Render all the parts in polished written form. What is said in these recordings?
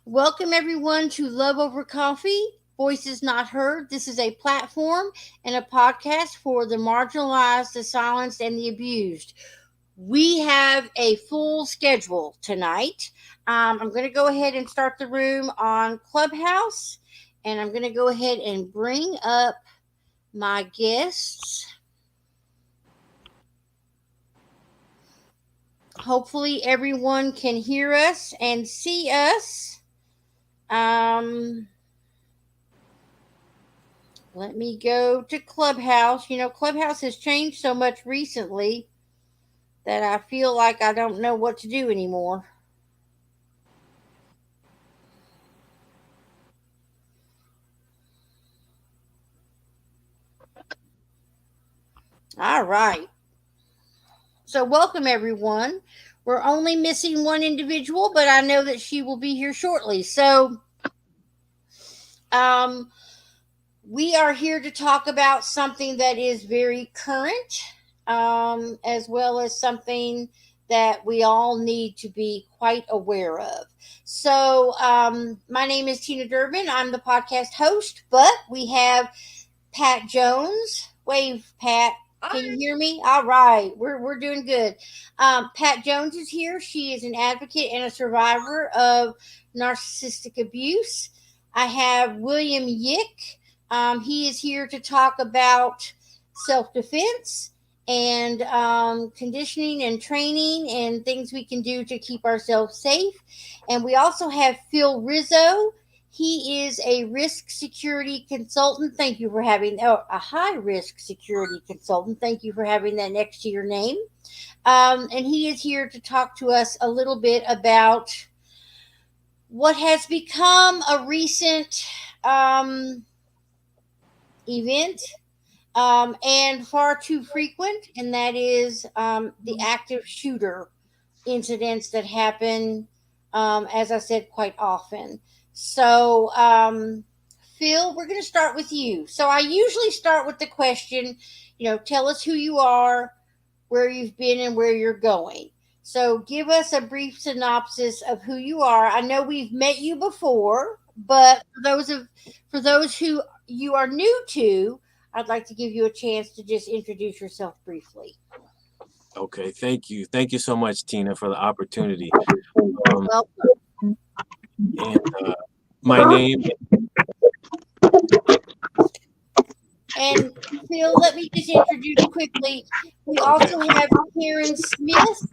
Welcome, everyone, to Love Over Coffee, Voices Not Heard. This is a platform and a podcast for the marginalized, the silenced, and the abused. We have a full schedule tonight. I'm going to go ahead and start the room on Clubhouse, and I'm going to go ahead and bring up my guests. Hopefully, everyone can hear us and see us. Um, Let me go to Clubhouse. Clubhouse has changed so much recently that I feel like I don't know what to do anymore. All right. So, welcome everyone. We're only missing one individual, but I know that she will be here shortly. Um, we are here to talk about something that is very current, as well as something that we all need to be quite aware of. My name is Tina Durbin. I'm the podcast host, but we have Pat Jones. Wave, Pat. Can you hear me? All right, we're doing good. Pat Jones is here. She is an advocate and a survivor of narcissistic abuse. I have William Yick. He is here to talk about self defense and conditioning and training and things we can do to keep ourselves safe. And we also have Phil Rizzo. He is a risk security consultant. Thank you for having a high risk security consultant. Thank you for having that next to your name. And he is here to talk to us a little bit about what has become a recent event and far too frequent, and that is the active shooter incidents that happen, as I said, quite often. Phil, we're going to start with you. So, I usually start with the question, tell us who you are, where you've been, and where you're going. So, give us a brief synopsis of who you are. I know we've met you before, but for those who you are new to, I'd like to give you a chance to just introduce yourself briefly. Okay, thank you. Thank you so much, Tina, for the opportunity. Um, Well, and my name, and Phil, let me just introduce quickly. We okay, also have Karyn Smith.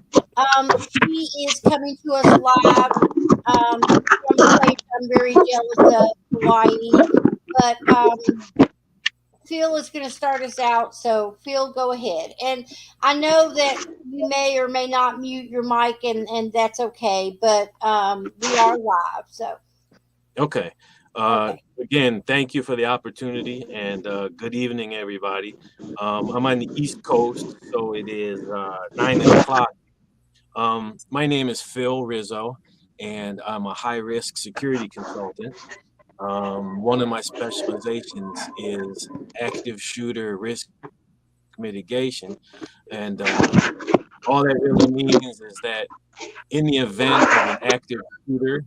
She is coming to us live from a place I'm very jealous of, Hawaii. But Phil is going to start us out. So, Phil, go ahead. And I know that you may or may not mute your mic, and that's okay. But we are live. So, okay. okay. Again, thank you for the opportunity, and good evening, everybody. I'm on the East Coast, so it is 9 o'clock. My name is Phil Rizzo, and I'm a high-risk security consultant. One of my specializations is active shooter risk mitigation, and all that really means is that in the event of an active shooter,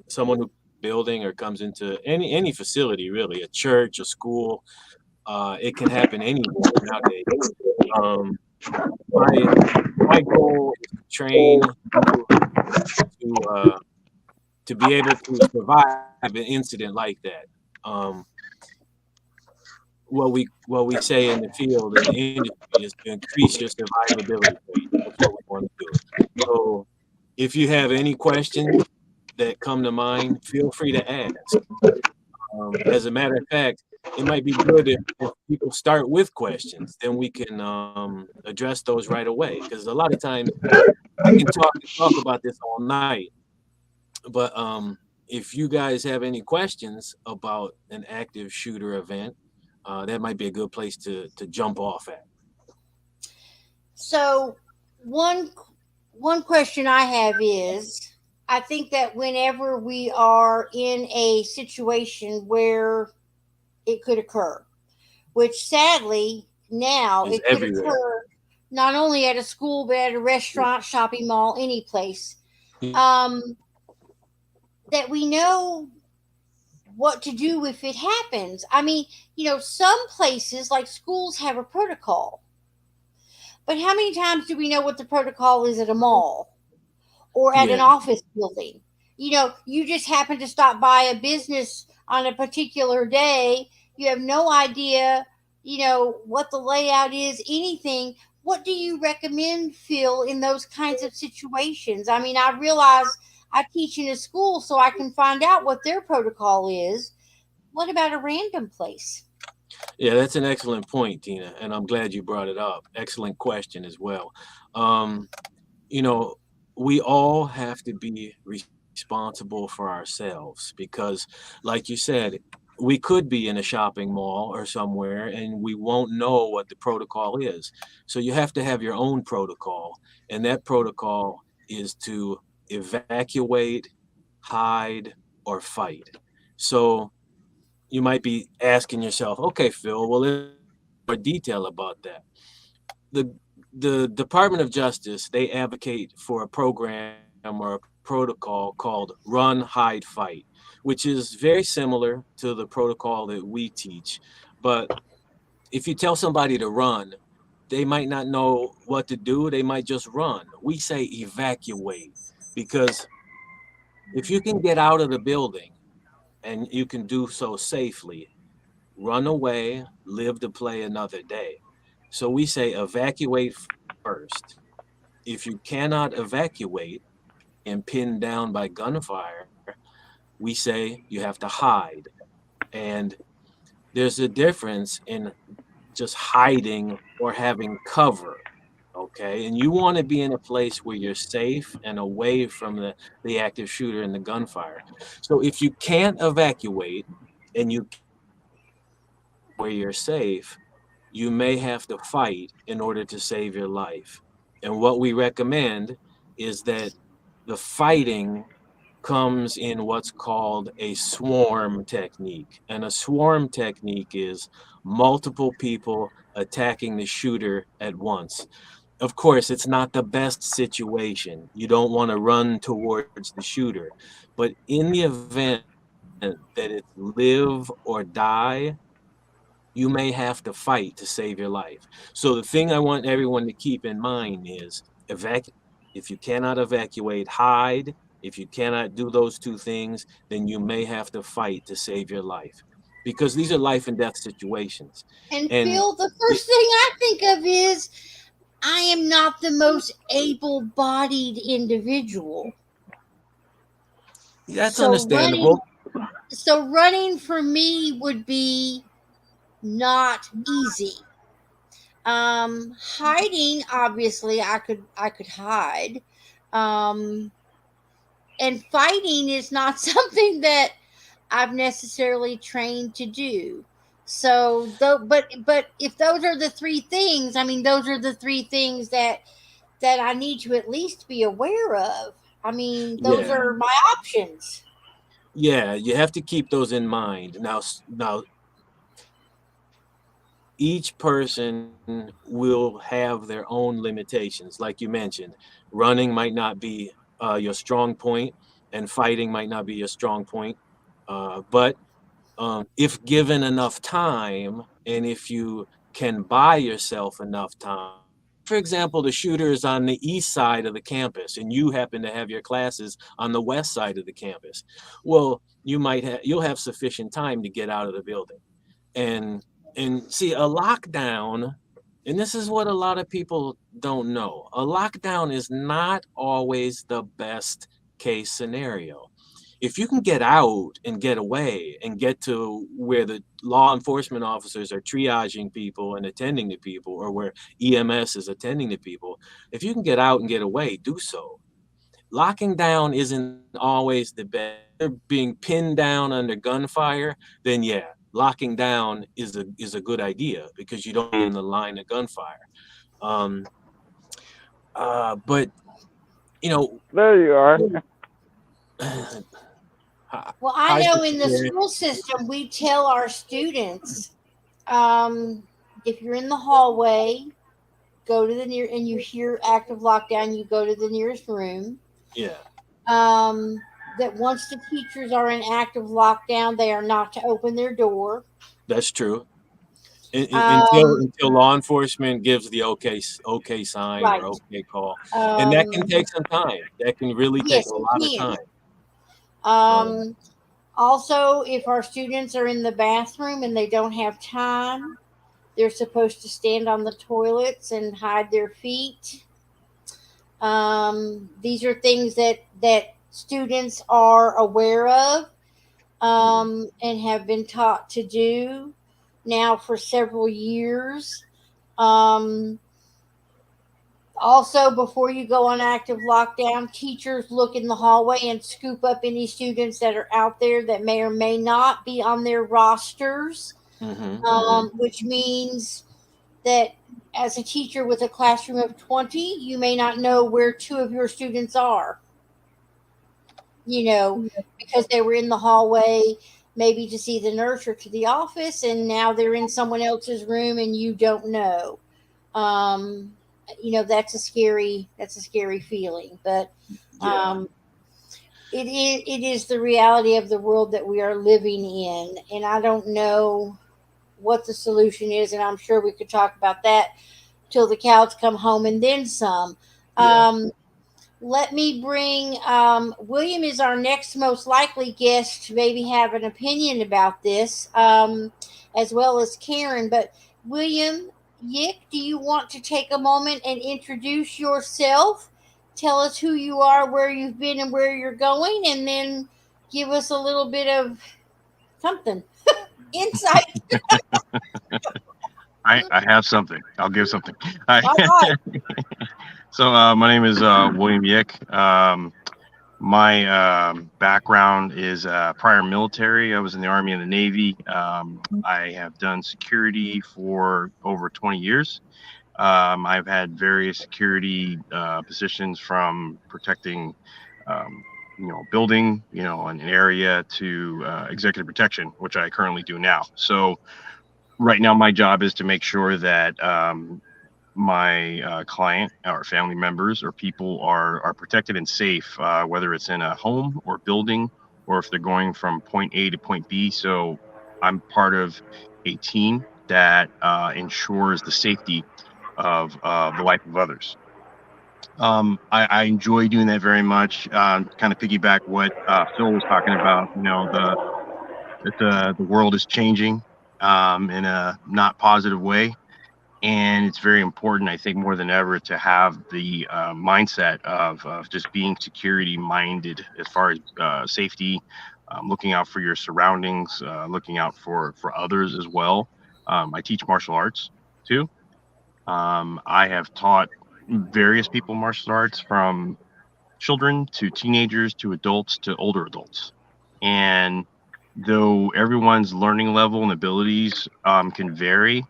someone who building or comes into any facility, really, a church, a school, it can happen anywhere nowadays. Um, my my goal is to train you to be able to survive an incident like that. Um, what we say in the field in the industry is to increase your survivability rate. That's what we want to do. So if you have any questions that come to mind, feel free to ask. As a matter of fact, it might be good if people start with questions, then we can address those right away. Because a lot of times I can talk and talk about this all night, but if you guys have any questions about an active shooter event, that might be a good place to jump off at. So, one one question I have is, I think that whenever we are in a situation where it could occur, which sadly now Is it could everywhere. occur not only at a school but at a restaurant, shopping mall, any place. Um, that we know what to do if it happens. I mean, some places like schools have a protocol, but how many times do we know what the protocol is at a mall or at an Yeah, office building? You just happen to stop by a business on a particular day. You have no idea, what the layout is, anything. What do you recommend, Phil, in those kinds of situations? I mean, I realize I teach in a school so I can find out what their protocol is. What about a random place? yeah, that's an excellent point, Tina, and I'm glad you brought it up. Excellent question as well. Um, you know, we all have to be responsible for ourselves because, like you said, we could be in a shopping mall or somewhere and we won't know what the protocol is. So you have to have your own protocol, and that protocol is to evacuate, hide, or fight. So you might be asking yourself, okay, Phil, well, let's get into more detail about that. The the Department of Justice, they advocate for a program or a protocol called Run, Hide, Fight, which is very similar to the protocol that we teach. But if you tell somebody to run, they might not know what to do. They might just run. We say evacuate because if you can get out of the building and you can do so safely, run away, live to play another day. So we say evacuate first. If you cannot evacuate and pinned down by gunfire, we say you have to hide. And there's a difference in just hiding or having cover. Okay. And you want to be in a place where you're safe and away from the active shooter and the gunfire. So if you can't evacuate and you can't hide where you're safe, you may have to fight in order to save your life. And what we recommend is that the fighting comes in what's called a swarm technique. And a swarm technique is multiple people attacking the shooter at once. Of course, it's not the best situation. You don't want to run towards the shooter. But in the event that it's live or die, you may have to fight to save your life. So the thing I want everyone to keep in mind is evacuate. If you cannot evacuate, hide. If you cannot do those two things, then you may have to fight to save your life because these are life and death situations. And And Phil, the it, first thing I think of is I am not the most able bodied individual. that's So running understandable. so running for me would be not easy. Hiding, obviously I could hide. Um and fighting is not something that I've necessarily trained to do. So though but if those are the three things, I mean those are the three things that I need to at least be aware of. I mean, those Yeah. are my options. Yeah, you have to keep those in mind. Now each person will have their own limitations. Like you mentioned, running might not be your strong point, and fighting might not be your strong point. But if given enough time, and if you can buy yourself enough time, say for example, the shooter is on the east side of the campus, and you happen to have your classes on the west side of the campus. Well, you'll have sufficient time to get out of the building and see a lockdown, and this is what a lot of people don't know. A lockdown is not always the best case scenario. If you can get out and get away and get to where the law enforcement officers are triaging people and attending to people, or where EMS is attending to people, if you can get out and get away, do so. Locking down isn't always the best. If you're being pinned down under gunfire, then yeah, locking down is a good idea because you don't be in the line of gunfire. Um, but you know, There you are. Well, I high know in the security. school system, we tell our students, um, if you're in the hallway, go to the near, and you hear active lockdown, you go to the nearest room. Yeah, Um, that once the teachers are in active lockdown, they are not to open their door. That's true. Until Um, until law enforcement gives the okay sign or right. okay call, and that can Um, take some time. That can really take yes, a it lot of can. time. Um, Um, Also, if our students are in the bathroom and they don't have time, they're supposed to stand on the toilets and hide their feet. These are things that students are aware of, mhm, and have been taught to do now for several years. Um, Also, before you go on active lockdown, teachers look in the hallway and scoop up any students that are out there that may or may not be on their rosters, mhm, mhm. which means that as a teacher with a classroom of 20, you may not know where two of your students are, you know, because they were in the hallway maybe to see the nurse or to the office, and now they're in someone else's room and you don't know. Um, that's a scary feeling, but Yeah, um, it is the reality of the world that we are living in, and I don't know what the solution is, and I'm sure we could talk about that till the cows come home and then some. yeah. Um, Let me bring William is our next most likely guest to maybe have an opinion about this, as well as Karen. But William Yick, do you want to take a moment and introduce yourself? Tell us who you are, where you've been, and where you're going, and then give us a little bit of something insight. I have something. I'll give something. Hi. All right. So my name is William Yick. My background is prior military. I was in the Army and the Navy. I have done security for over 20 years. I've had various security positions from protecting, um, building, an area to executive protection, which I currently do now. So right now, my job is to make sure that my client or family members or people are protected and safe, whether it's in a home or building or if they're going from point A to point B. So I'm part of a team that ensures the safety of the life of others. I enjoy doing that very much. Kind of piggyback what Phil was talking about. The world is changing in a not positive way, and it's very important, I think, more than ever, to have the mindset of just being security minded as far as safety, looking out for your surroundings, looking out for others as well. I teach martial arts too. I have taught various people martial arts, from children to teenagers to adults to older adults. And though everyone's learning level and abilities can vary,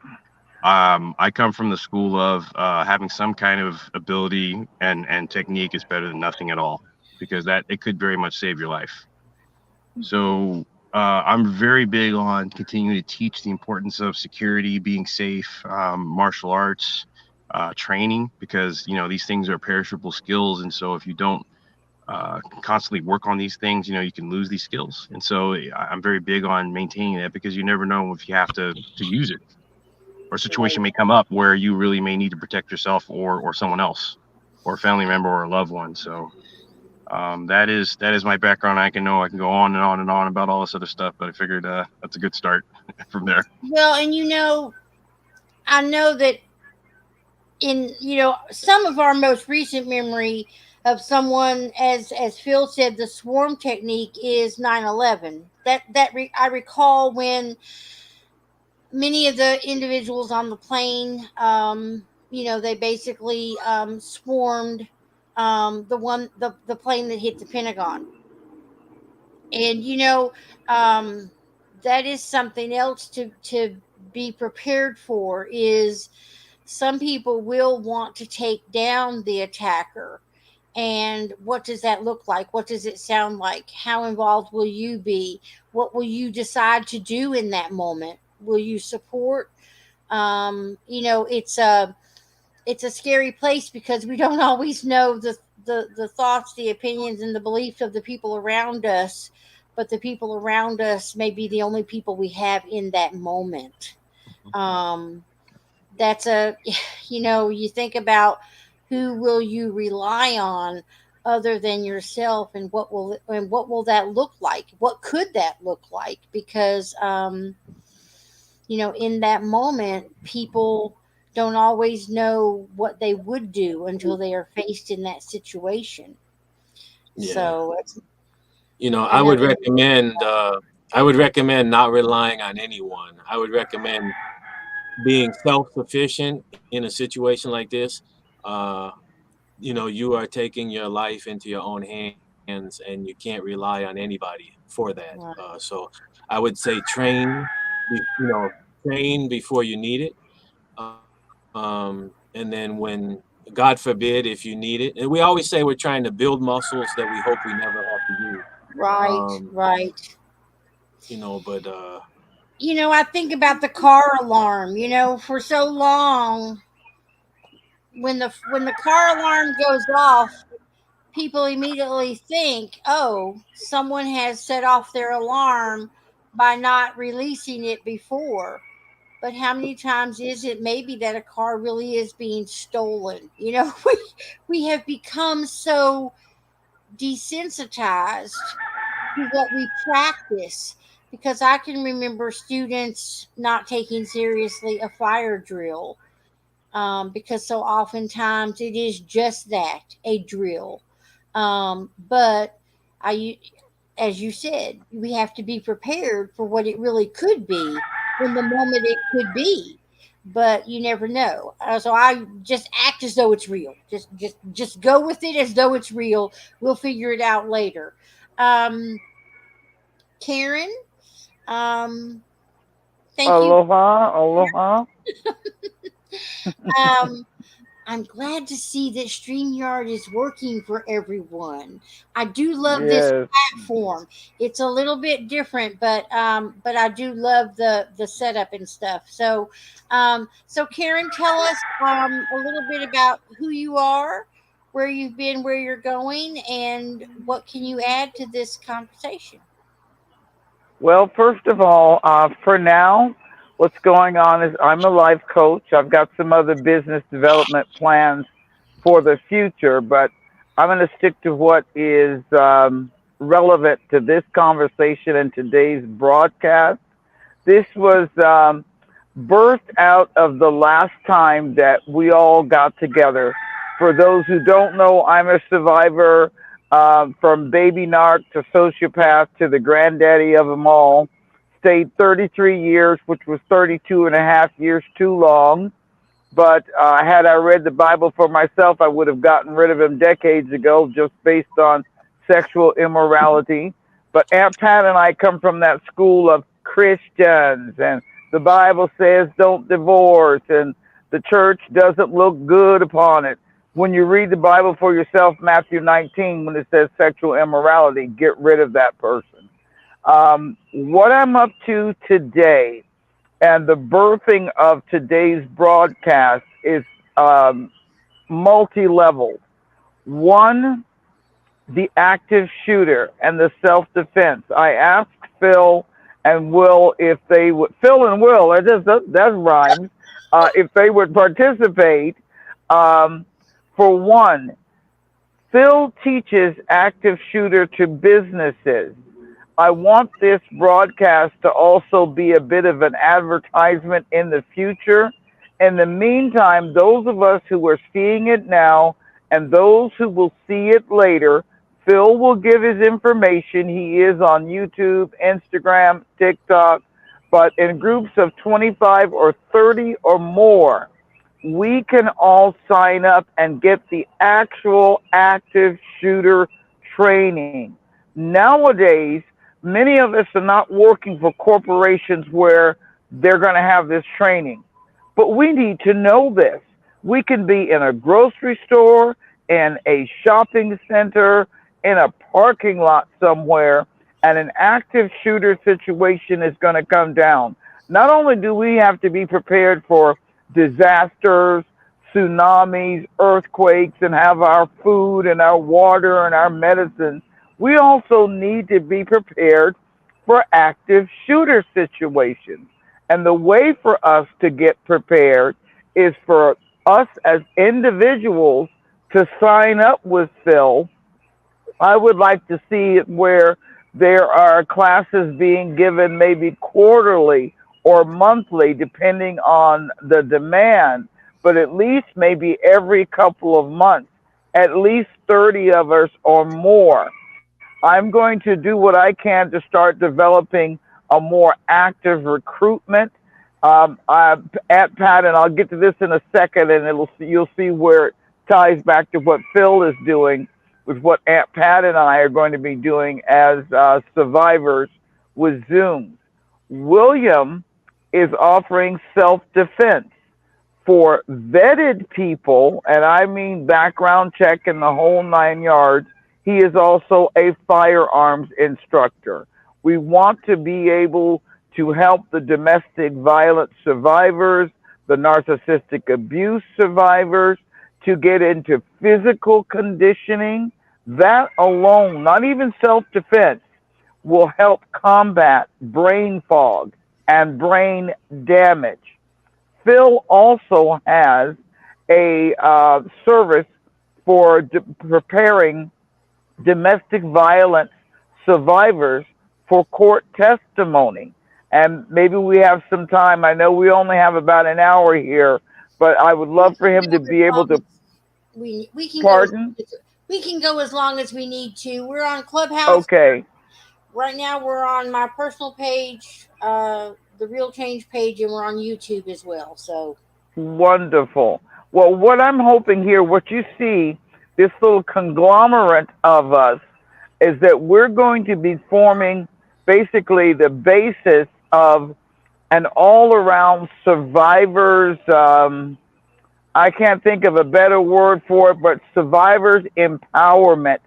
I come from the school of having some kind of ability and technique is better than nothing at all, because that it could very much save your life. So I'm very big on continuing to teach the importance of security, being safe, martial arts, training, because these things are perishable skills, and so if you don't constantly work on these things, you can lose these skills. And so I'm very big on maintaining that, because you never know if you have to use it, or a situation may come up where you really may need to protect yourself or someone else, or a family member or a loved one. So that is my background. I can go on and on and on about all this other stuff, but I figured that's a good start from there. Well, and I know that in some of our most recent memory of someone, as Phil said, the swarm technique is 9/11. I recall when many of the individuals on the plane, they basically swarmed the plane that hit the Pentagon, and um, that is something else to be prepared for. Is some people will want to take down the attacker. And what does that look like? What does it sound like? How involved will you be? What will you decide to do in that moment? Will you support? It's it's a scary place because we don't always know the thoughts, the opinions, and the beliefs of the people around us. But the people around us may be the only people we have in that moment. Um, that's a, you think about who will you rely on other than yourself, and what will that look like? What could that look like? Because in that moment, people don't always know what they would do until they are faced in that situation. Yeah. So it's, I I know. would recommend not relying on anyone. I would recommend being self-sufficient in a situation like this. Uh, you are taking your life into your own hands, and you can't rely on anybody for that. So I would say train before you need it. And then when, God forbid, if you need it, and we always say we're trying to build muscles that we hope we never have to use. Right, Um, right. but I think about the car alarm. For so long, when the car alarm goes off, people immediately think, "Oh, someone has set off their alarm by not releasing it before." But how many times is it maybe that a car really is being stolen? We have become so desensitized to what we practice, because I can remember students not taking seriously a fire drill, because so oftentimes it is just that, a drill. But I, as you said, we have to be prepared for what it really could be in the moment it could be. But you never know. So I just act as though it's real. Just go with it as though it's real. We'll figure it out later. Um, Karen, um, thank you. Aloha, aloha. Um, I'm glad to see that StreamYard is working for everyone. I do love this Yes. platform. It's a little bit different, but I do love the setup and stuff. So Karen, tell us a little bit about who you are, where you've been, where you're going, and what can you add to this conversation? Well, first of all, for now, what's going on is I'm a life coach. I've got some other business development plans for the future, but I'm going to stick to what is relevant to this conversation and today's broadcast. This was birthed out of the last time that we all got together. For those who don't know, I'm a survivor from baby narc to sociopath to the granddaddy of them all. Stayed 33 years, which was 32 and a half years too long. But had I read the Bible for myself, I would have gotten rid of him decades ago just based on sexual immorality. But Aunt Pat and I come from that school of Christians, and the Bible says don't divorce, and the church doesn't look good upon it. When you read the Bible for yourself, Matthew 19, when it says sexual immorality, get rid of that person. What I'm up to today and the birthing of today's broadcast is um, multi level. One, the active shooter and the self defense. I asked Phil and Will if they would, Phil and Will, that rhymes, if they would participate. Um, for one, Phil teaches active shooter to businesses. I want this broadcast to also be a bit of an advertisement in the future. In the meantime, those of us who are seeing it now and those who will see it later, Phil will give his information. He is on YouTube, Instagram, TikTok, but in groups of 25 or 30 or more, we can all sign up and get the actual active shooter training. Nowadays, many of us are not working for corporations where they're going to have this training. But we need to know this. We can be in a grocery store, in a shopping center, in a parking lot somewhere, and an active shooter situation is going to come down. Not only do we have to be prepared for disasters, tsunamis, earthquakes, and have our food and our water and our medicine, we also need to be prepared for active shooter situations. And the way for us to get prepared is for us as individuals to sign up with Phil. I would like to see it where there are classes being given maybe quarterly or monthly, depending on the demand, but at least maybe every couple of months, at least 30 of us or more. I'm going to do what I can to start developing a more active recruitment. At Pat, and I'll get to this in a second, and you'll see where it ties back to what Phil is doing with what Aunt Pat and I are going to be doing as survivors with Zooms. William is offering self-defense for vetted people, and I mean background check and the whole 9 yards. He is also a firearms instructor. We want to be able to help the domestic violence survivors, the narcissistic abuse survivors, to get into physical conditioning. That alone, not even self-defense, will help combat brain fog and brain damage. Phil also has a service for preparing domestic violence survivors for court testimony. And maybe we have some time. I know we only have about an hour here, but I would love for him to be able to. We can Pardon? we can go as long as we need to. We're on Clubhouse. Okay. Right now we're on my personal page, the Real Change page, and we're on YouTube as well. So Wonderful. Well, what I'm hoping here, what you see, this little conglomerate of us, is that we're going to be forming basically the basis of an all-around survivors, I can't think of a better word for it, but survivors empowerment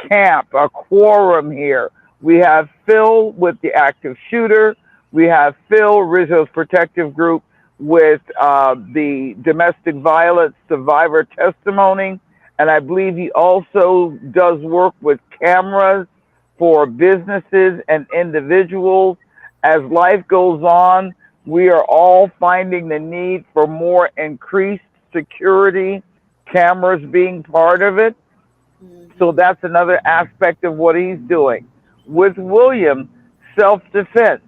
camp, a quorum here. We have Phil with the active shooter. We have Phil, Rizzo's protective group, with the domestic violence survivor testimony. And I believe he also does work with cameras for businesses and individuals. As life goes on, we are all finding the need for more increased security, cameras being part of it. So that's another aspect of what he's doing. With William, self-defense.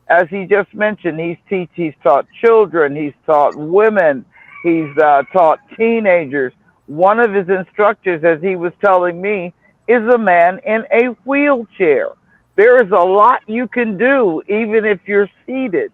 As he just mentioned, he's taught children, he's taught women, he's taught teenagers. One of his instructors, as he was telling me, is a man in a wheelchair. There is a lot you can do, even if you're seated.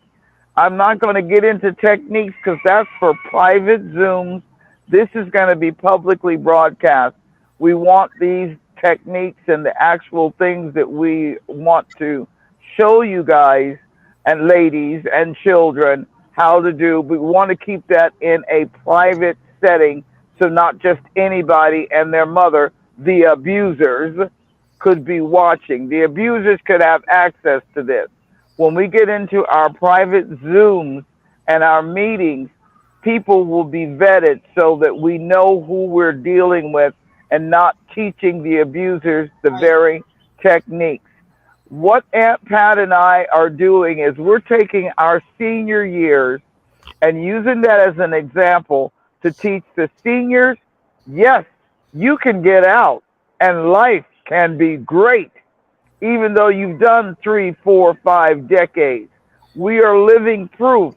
I'm not going to get into techniques because that's for private Zooms. This is going to be publicly broadcast. We want these techniques and the actual things that we want to show you guys and ladies and children how to do. We want to keep that in a private setting so not just anybody and their mother, the abusers, could be watching. The abusers could have access to this. When we get into our private Zooms and our meetings, people will be vetted so that we know who we're dealing with and not teaching the abusers the very techniques. What Aunt Pat and I are doing is we're taking our senior years and using that as an example to teach the seniors, yes, you can get out and life can be great, even though you've done 3, 4, 5 decades. We are living proof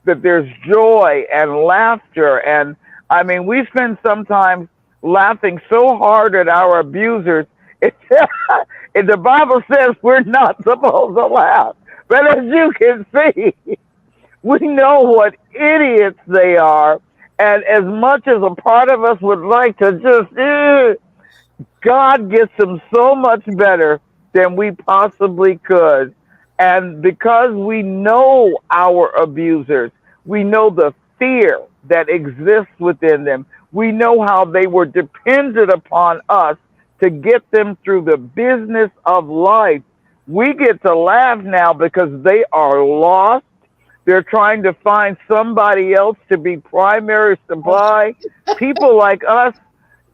that there's joy and laughter. And I mean, we spend sometimes laughing so hard at our abusers. And the Bible says we're not supposed to laugh. But as you can see, we know what idiots they are. And as much as a part of us would like to just, God gets them so much better than we possibly could. And because we know our abusers, we know the fear that exists within them. We know how they were dependent upon us to get them through the business of life. We get to laugh now because they are lost. They're trying to find somebody else to be primary supply. People like us,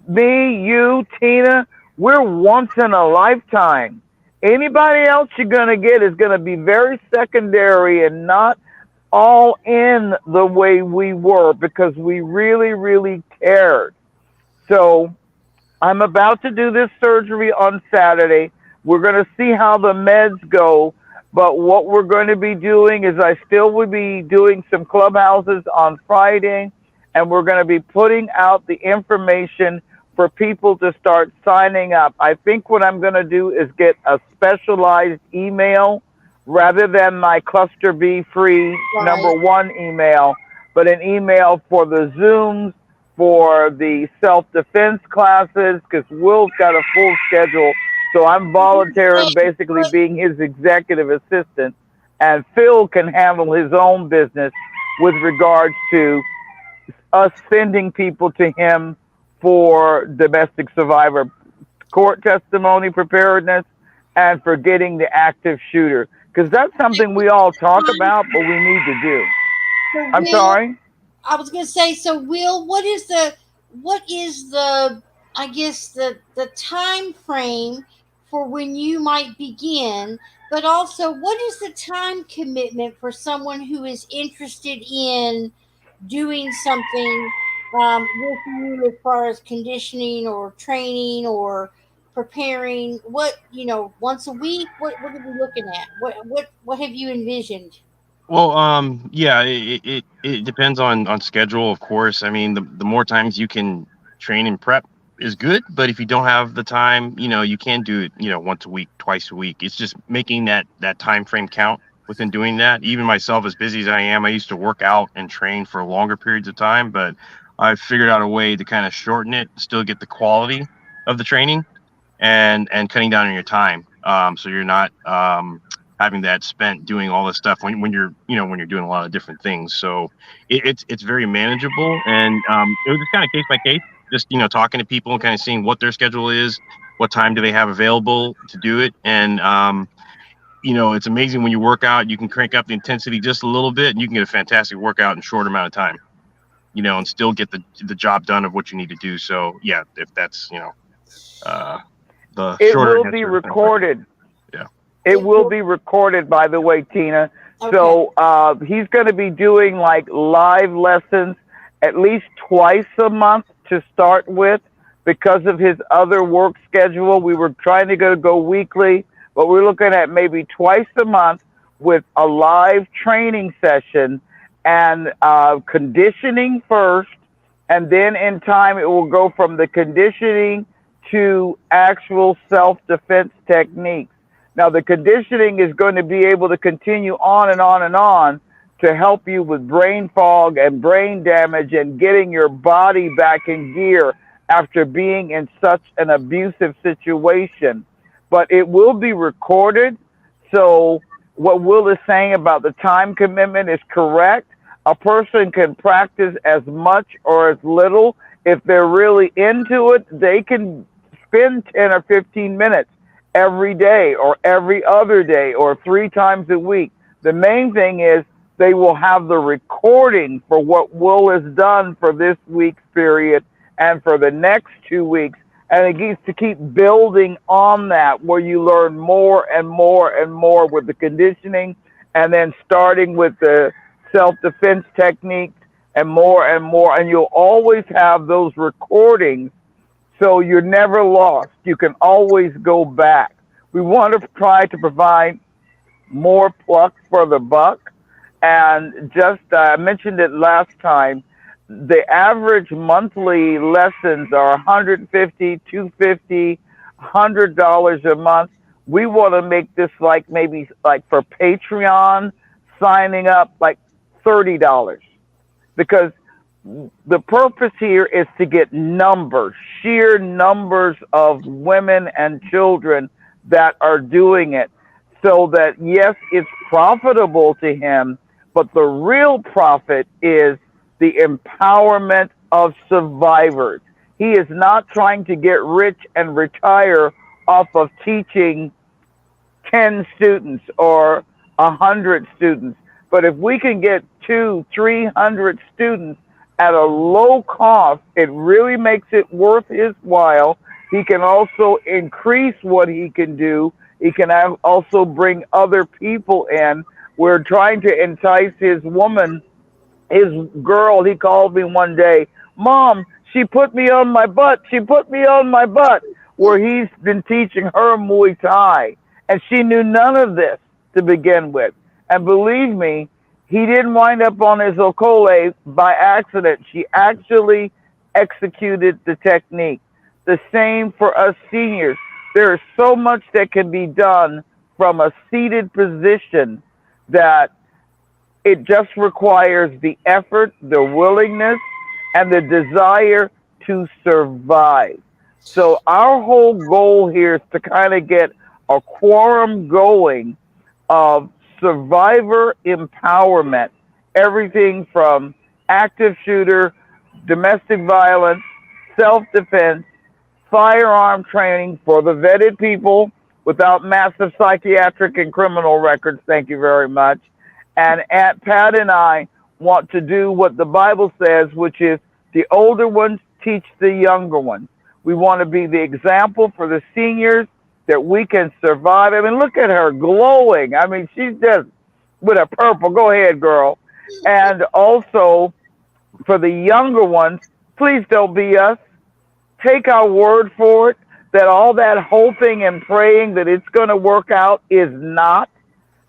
me, you, Tina, we're once in a lifetime. Anybody else you're going to get is going to be very secondary and not all in the way we were because we really, really cared. So I'm about to do this surgery on Saturday. We're going to see how the meds go. But what we're going to be doing is I still will be doing some clubhouses on Friday, and we're going to be putting out the information for people to start signing up. I think what I'm going to do is get a specialized email rather than my cluster B free Right. #1 email, but an email for the Zooms, for the self-defense classes, because Will's got a full schedule. So I'm volunteering, basically But being his executive assistant, and Phil can handle his own business with regards to us sending people to him for domestic survivor court testimony preparedness and for getting the active shooter. Because that's something we all talk about, but we need to do. so I'm Will, sorry? I was going to say, so Will, what is the, I guess the time frame for when you might begin, but also what is the time commitment for someone who is interested in doing something with you as far as conditioning or training or preparing? What, once a week? What are we looking at? What have you envisioned? Well, yeah, it depends on schedule, of course. I mean, the more times you can train and prep is good, but if you don't have the time, you can do it, once a week, twice a week. It's just making that time frame count within doing that. Even myself, as busy as I am, I used to work out and train for longer periods of time, but I've figured out a way to kind of shorten it, still get the quality of the training, and cutting down on your time. So you're not having that spent doing all this stuff when you're when you're doing a lot of different things. So it's very manageable, and it was just kind of case by case, just talking to people and kind of seeing what their schedule is, what time do they have available to do it, and it's amazing when you work out, you can crank up the intensity just a little bit, and you can get a fantastic workout in a short amount of time, and still get the job done of what you need to do. So yeah, if that's uh, the It shorter will be answer. I'm sorry. recorded. Yeah. It will be recorded, by the way, Tina. Okay. So he's going to be doing like live lessons at least twice a month to start with because of his other work schedule. We were trying to go weekly, but we're looking at maybe twice a month with a live training session and conditioning first. And then in time, it will go from the conditioning to actual self-defense techniques. Now, the conditioning is going to be able to continue on and on and on to help you with brain fog and brain damage and getting your body back in gear after being in such an abusive situation. But it will be recorded. So what Will is saying about the time commitment is correct. A person can practice as much or as little. If they're really into it, they can spend 10 or 15 minutes every day or every other day or 3 times a week. The main thing is they will have the recording for what Will has done for this week's period and for the next 2 weeks. And it needs to keep building on that where you learn more and more and more with the conditioning and then starting with the self-defense techniques and more and more. And you'll always have those recordings. So you're never lost. You can always go back. We want to try to provide more pluck for the buck. And just, I mentioned it last time, the average monthly lessons are $150, $250, $100 a month. We want to make this like maybe like for Patreon, signing up like $30. Because the purpose here is to get numbers, sheer numbers of women and children that are doing it so that, yes, it's profitable to him, but the real profit is the empowerment of survivors. He is not trying to get rich and retire off of teaching 10 students or 100 students, But if we can get 200-300 students at a low cost, it really makes it worth his while. He can also increase what he can do. He can also bring other people in. We're trying to entice his girl. He called me one day, Mom, she put me on my butt. She put me on my butt. Where he's been teaching her Muay Thai. And she knew none of this to begin with. And believe me, he didn't wind up on his okole by accident. She actually executed the technique. The same for us seniors. There is so much that can be done from a seated position that it just requires the effort, the willingness, and the desire to survive. So our whole goal here is to kind of get a quorum going of survivor empowerment, everything from active shooter, domestic violence, self-defense, firearm training for the vetted people without massive psychiatric and criminal records. Thank you very much. And Aunt Pat and I want to do what the Bible says, which is the older ones teach the younger ones. We want to be the example for the seniors that we can survive. I mean, look at her glowing. I mean, she's just with a purple. Go ahead, girl. And also for the younger ones, please don't be us. Take our word for it that all that hoping and praying that it's going to work out is not.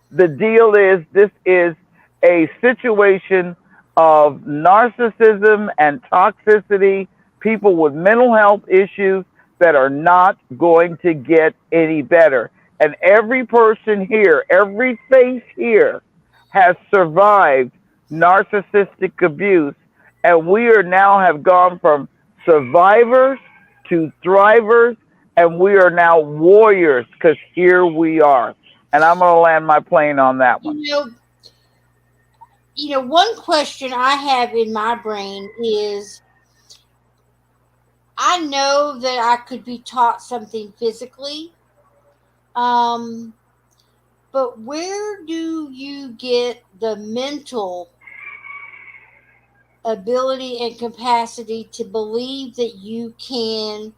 The deal is this is a situation of narcissism and toxicity, people with mental health issues that are not going to get any better. And every person here, every face here has survived narcissistic abuse. And we are now have gone from survivors to thrivers, and we are now warriors because here we are. And I'm going to land my plane on that one. One question I have in my brain is I know that I could be taught something physically, but where do you get the mental ability and capacity to believe that you can?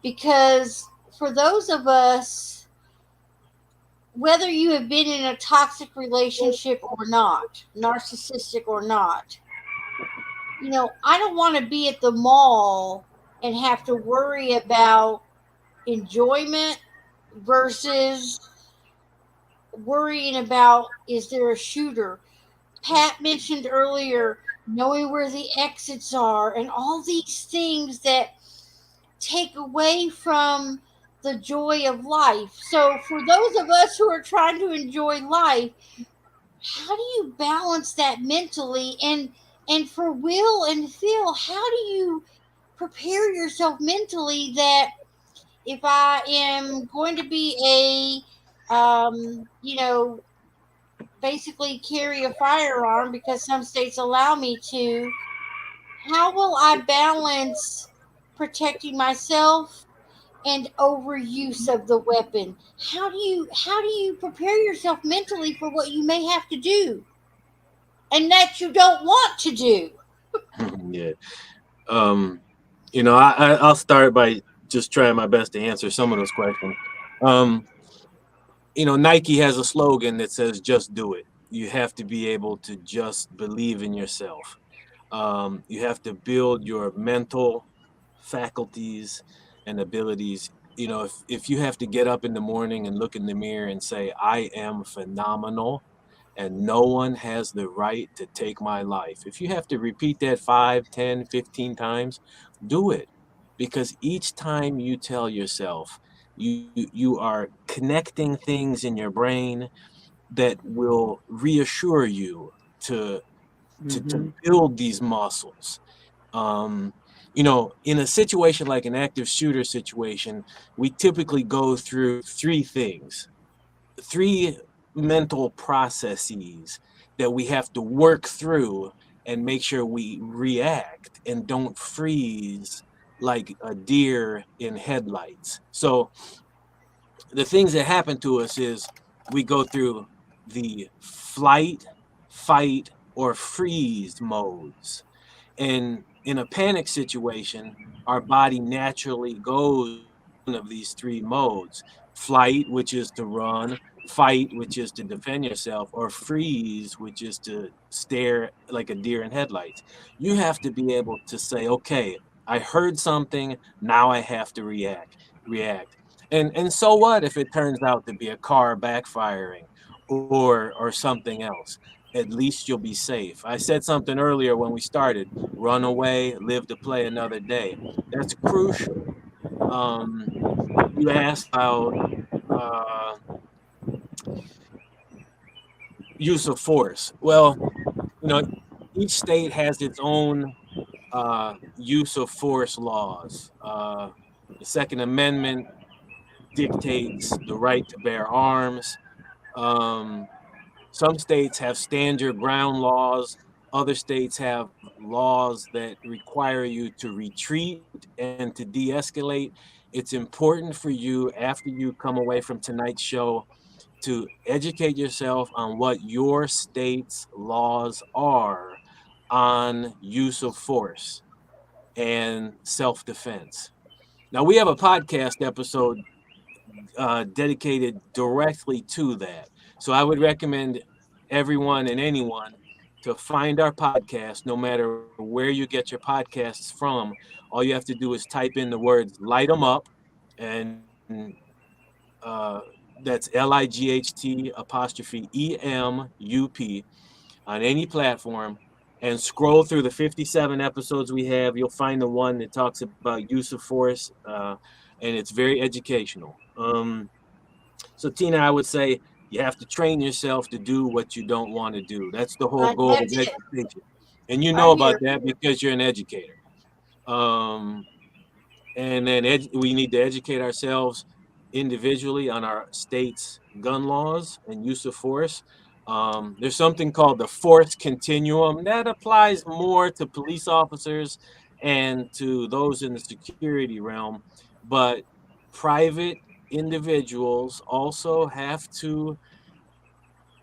Because for those of us, whether you have been in a toxic relationship or not, narcissistic or not, I don't want to be at the mall and have to worry about enjoyment versus worrying about, is there a shooter? Pat mentioned earlier knowing where the exits are and all these things that take away from the joy of life. So for those of us who are trying to enjoy life, how do you balance that mentally? And for Will and Phil, how do you prepare yourself mentally that if I am going to be basically carry a firearm because some states allow me to, how will I balance protecting myself and overuse of the weapon? How do you prepare yourself mentally for what you may have to do and that you don't want to do? Yeah. I'll start by just trying my best to answer some of those questions. Nike has a slogan that says, just do it. You have to be able to just believe in yourself. You have to build your mental faculties and abilities. If you have to get up in the morning and look in the mirror and say, I am phenomenal and no one has the right to take my life. If you have to repeat that 5, 10, 15 times, do it. Because each time you tell yourself, you are connecting things in your brain that will reassure you to build these muscles. In a situation like an active shooter situation, we typically go through three mental processes that we have to work through and make sure we react and don't freeze like a deer in headlights. So the things that happen to us is we go through the flight, fight, or freeze modes. And in a panic situation, our body naturally goes to one of these three modes: flight, which is to run, fight, which is to defend yourself, or freeze, which is to stare like a deer in headlights. You have to be able to say, okay, I heard something, now I have to react. And so what if it turns out to be a car backfiring or something else? At least you'll be safe. I said something earlier when we started: run away, live to play another day. That's crucial. Um, you asked about uh, use of force. Well, you know, each state has its own use of force laws. The Second Amendment dictates the right to bear arms. Um, some states have stand your ground laws. Other states have laws that require you to retreat and to de-escalate. It's important for you, after you come away from tonight's show, to educate yourself on what your state's laws are on use of force and self-defense. Now, we have a podcast episode dedicated directly to that. So I would recommend everyone and anyone to find our podcast, no matter where you get your podcasts from. All you have to do is type in the words "light 'em up," and that's LIGHT apostrophe EMUP on any platform, and scroll through the 57 episodes we have. You'll find the one that talks about use of force, and it's very educational. So, Tina, I would say you have to train yourself to do what you don't want to do. That's the whole goal of That's it. education. And you know I'm about here. that because you're an educator. Um, and then we need to educate ourselves individually on our state's gun laws and use of force. There's something called the force continuum that applies more to police officers and to those in the security realm, but private individuals also have to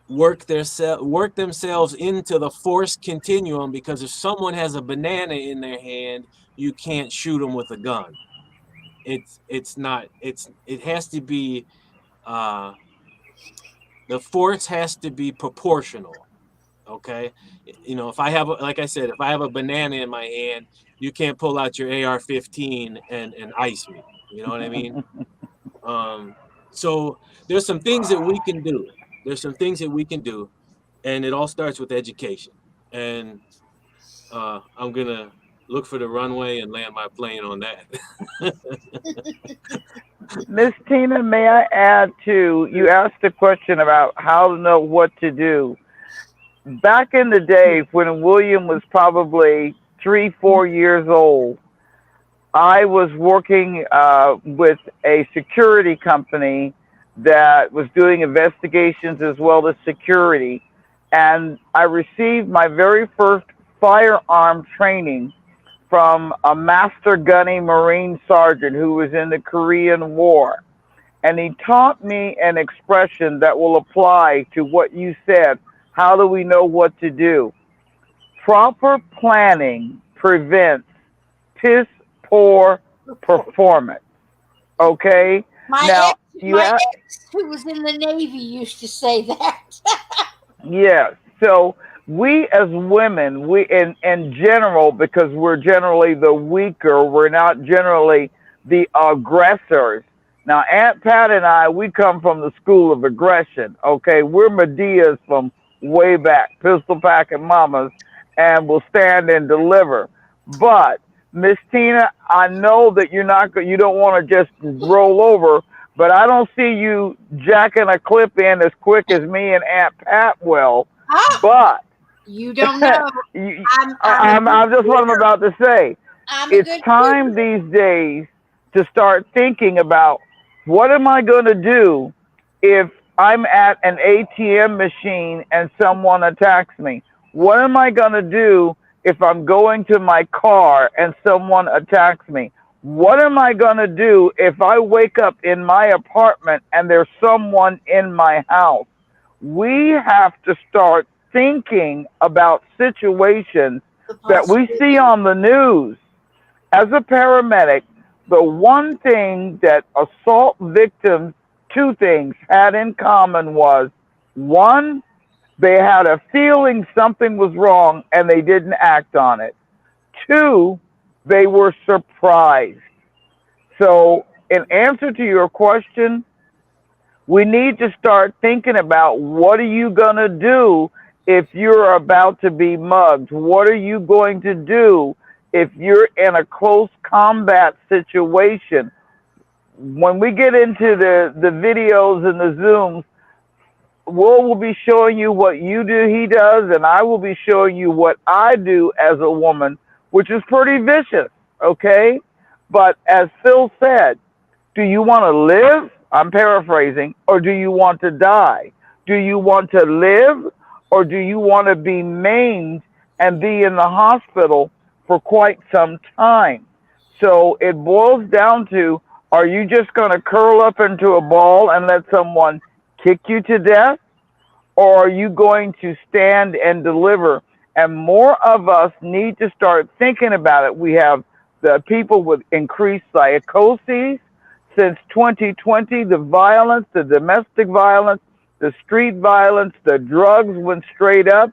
work themselves into the force continuum, because if someone has a banana in their hand, you can't shoot them with a gun. It's not it has to be uh the force has to be proportional. Okay, you know, if I have like I said, if I have a banana in my hand, you can't pull out your AR-15 and ice me. You know what I mean? Um, so there's some things that we can do. There's some things that we can do, and it all starts with education. And I'm gonna look for the runway and land my plane on that. Miss Tina, may I add to, you asked a question about how to know what to do. Back in the days when William was probably 3, 4 years old, I was working with a security company that was doing investigations as well as security. And I received my very first firearm training from a master gunny Marine sergeant who was in the Korean War. And he taught me an expression that will apply to what you said. How do we know what to do? Proper planning prevents piss poor performance. Okay? My Now, ex, my ex, who was in the Navy, used to say that. yes. So we as women, we in general, because we're generally the weaker, we're not generally the aggressors. Now, Aunt Pat and I, we come from the school of aggression. Okay, we're Medeas from way back, pistol packing mamas, and will stand and deliver. But Miss Tina, I know that you don't want to just roll over, but I don't see you jacking a clip in as quick as me and Aunt Pat will. Ah, But you don't know. you, I'm a good I'm just what I'm shooter. about to say. I'm a It's good time shooter. these days to start thinking about what am I going to do if I'm at an ATM machine and someone attacks me? What am I going to do if I'm going to my car and someone attacks me? What am I going to do if I wake up in my apartment and there's someone in my house? We have to start thinking about situations The that we see possibility. on the news. As a paramedic, the one thing that assault victims, two things, had in common was one, they had a feeling something was wrong and they didn't act on it. Two, they were surprised. So, in answer to your question, we need to start thinking about what are you going to do if you're about to be mugged? What are you going to do if you're in a close combat situation? When we get into the videos and the Zooms, will be showing you what you do, he does, and I will be showing you what I do as a woman, which is pretty vicious, okay? But as Phil said, do you want to live? I'm paraphrasing. Or do you want to die? Do you want to live? Or do you want to be maimed and be in the hospital for quite some time? So it boils down to, are you just going to curl up into a ball and let someone kick you to death? Or are you going to stand and deliver? And more of us need to start thinking about it. We have the people with increased psychoses since 2020, the violence, the domestic violence, the street violence, the drugs went straight up.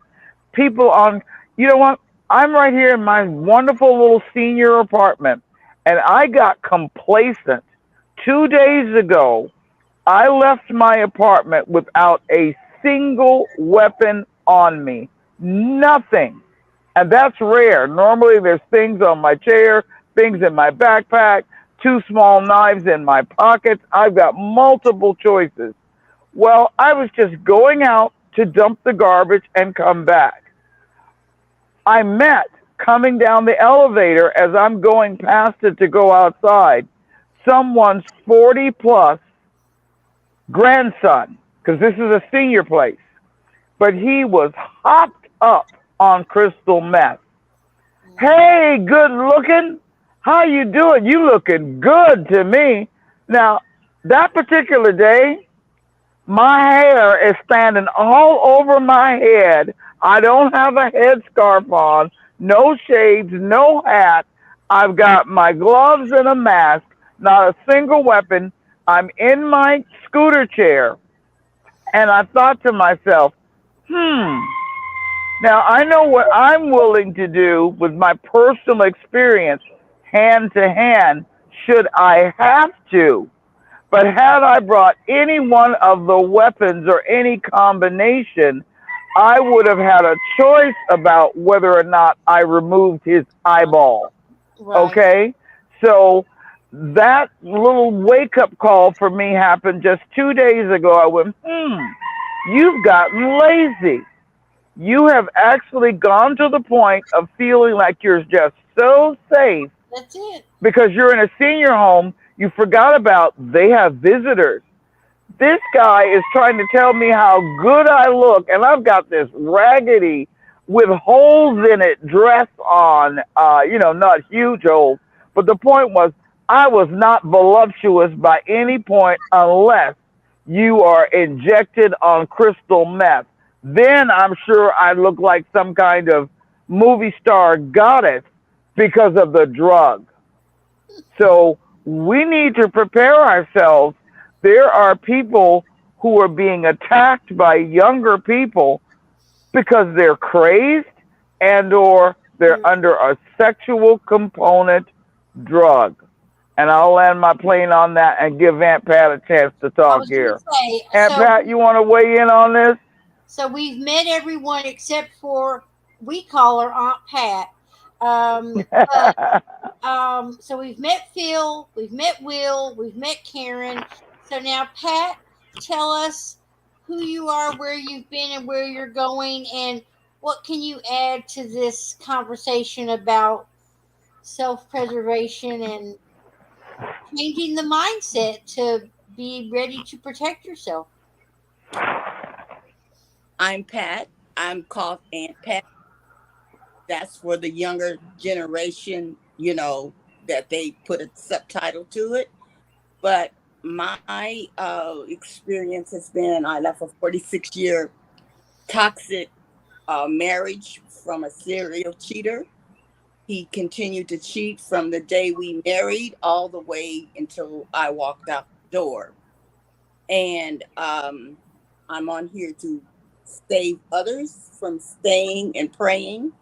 People on, you know what? I'm right here in my wonderful little senior apartment, and I got complacent. 2 days ago, I left my apartment without a single weapon on me. Nothing. And that's rare. Normally there's things on my chair, things in my backpack, two small knives in my pockets. I've got multiple choices. Well, I was just going out to dump the garbage and come back. I met coming down the elevator as I'm going past it to go outside, someone's 40 plus grandson, because this is a senior place, but he was hopped up on crystal meth. Hey, good looking. How you doing? You looking good to me. Now, that particular day, my hair is standing all over my head. I don't have a headscarf on, no shades, no hat. I've got my gloves and a mask, not a single weapon. I'm in my scooter chair, and I thought to myself, now I know what I'm willing to do with my personal experience, hand to hand, should I have to. But had I brought any one of the weapons or any combination, I would have had a choice about whether or not I removed his eyeball. Right. Okay? So that little wake up call for me happened just 2 days ago. I went, you've gotten lazy. You have actually gone to the point of feeling like you're just so safe That's it. because you're in a senior home. You forgot about they have visitors. This guy is trying to tell me how good I look, and I've got this raggedy with holes in it dress on, not huge holes. But the point was, I was not voluptuous by any point unless you are injected on crystal meth. Then I'm sure I look like some kind of movie star goddess because of the drug. So we need to prepare ourselves. There are people who are being attacked by younger people because they're crazed and or they're under a sexual component drug. And I'll land my plane on that and give Aunt Pat a chance to I talk was going to here. say, Aunt Pat, you want to weigh in on this? so we've met everyone except for, we call her Aunt Pat. But so we've met Phil, we've met Will, we've met Karen. So now, Pat, tell us who you are, where you've been, and where you're going, and what can you add to this conversation about self-preservation and changing the mindset to be ready to protect yourself. I'm Pat. I'm called Aunt Pat. That's for the younger generation, that they put a subtitle to it. But my experience has been I left a 46-year toxic marriage from a serial cheater. He continued to cheat from the day we married all the way until I walked out the door. And I'm on here to save others from staying and praying.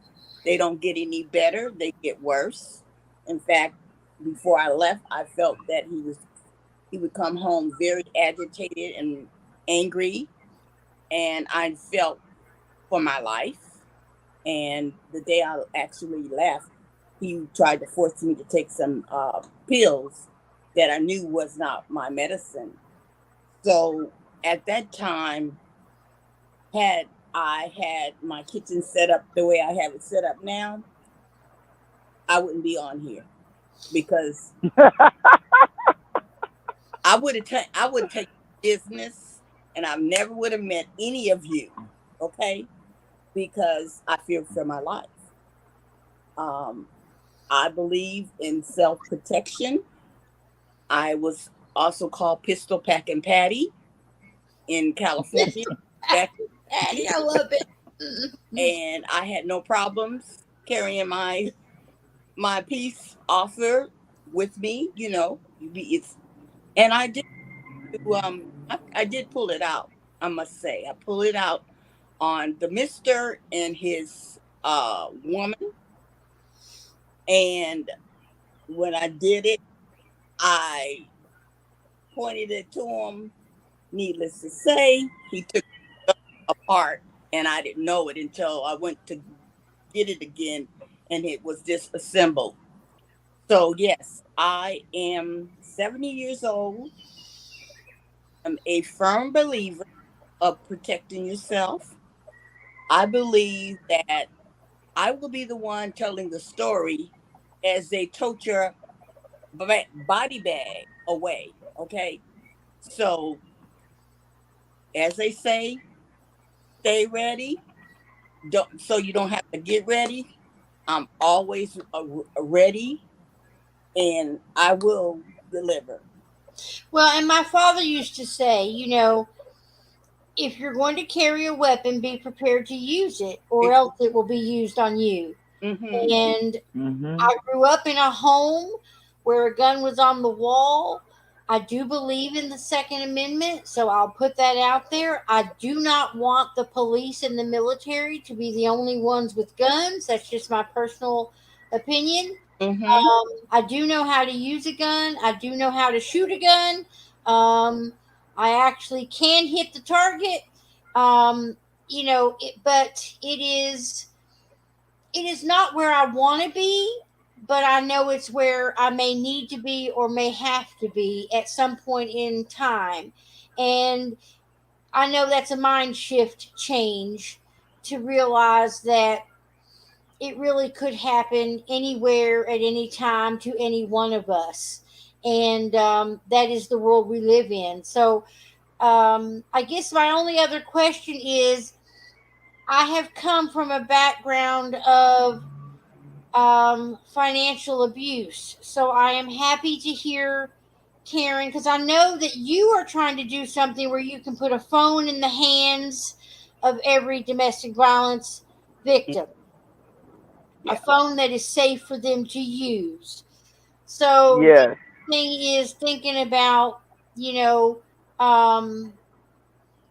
They don't get any better, they get worse. In fact, before I left, I felt that he would come home very agitated and angry, and I felt for my life. And the day I actually left, he tried to force me to take some pills that I knew was not my medicine. So at that time, had I had my kitchen set up the way I have it set up now, I wouldn't be on here because I would take business, and I never would have met any of you, okay? Because I fear for my life. Um, I believe in self protection. I was also called Pistol Packing Patty in California back Patty, I love it. and I had no problems carrying my peace offer with me. It's and I did pull it out. I must say, I pulled it out on the Mister and his woman, and when I did it, I pointed it to him. Needless to say, he took it apart, and I didn't know it until I went to get it again, and it was disassembled. So yes, I am 70 years old. I'm a firm believer of protecting yourself. I believe that I will be the one telling the story as they tote your body bag away. Okay. So, as they say, stay ready. Don't so you don't have to get ready. I'm always ready, and I will deliver. Well, and my father used to say, if you're going to carry a weapon, be prepared to use it, or else it will be used on you. Mm-hmm. And Mm-hmm. I grew up in a home where a gun was on the wall. I do believe in the Second Amendment, so I'll put that out there. I do not want the police and the military to be the only ones with guns. That's just my personal opinion. Mm-hmm. I do know how to use a gun. I do know how to shoot a gun. Um, I actually can hit the target. Um, but it is not where I want to be, but I know it's where I may need to be or may have to be at some point in time. And I know that's a mind shift change to realize that it really could happen anywhere at any time to any one of us. And that is the world we live in. So I guess my only other question is I have come from a background of financial abuse. So I am happy to hear, Karyn, because I know that you are trying to do something where you can put a phone in the hands of every domestic violence victim, a Yeah. phone that is safe for them to use. So the Yes. thing is thinking about, you know, um,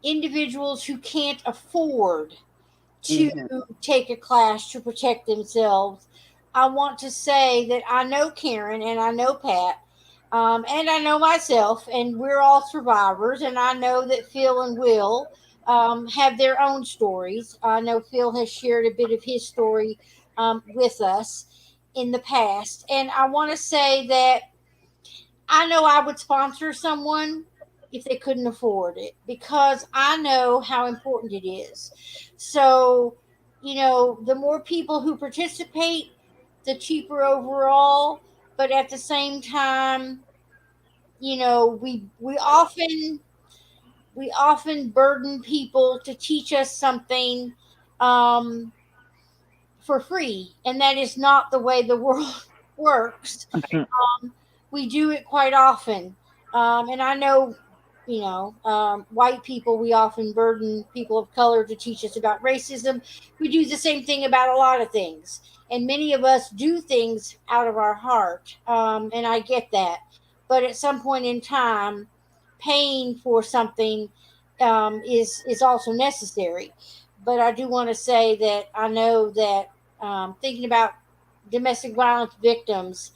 individuals who can't afford to Mm-hmm. take a class to protect themselves. I want to say that I know Karyn and I know Pat, and I know myself, and we're all survivors. And I know that Phil and Will have their own stories. I know Phil has shared a bit of his story with us in the past. And I want to say that I know I would sponsor someone if they couldn't afford it because I know how important it is. So, the more people who participate, the cheaper overall. But at the same time, we often burden people to teach us something um, for free, and that is not the way the world works. We do it quite often. And I know, white people, we often burden people of color to teach us about racism. We do the same thing about a lot of things. And many of us do things out of our heart. And I get that. But at some point in time, paying for something is also necessary. But I do want to say that I know that thinking about domestic violence victims,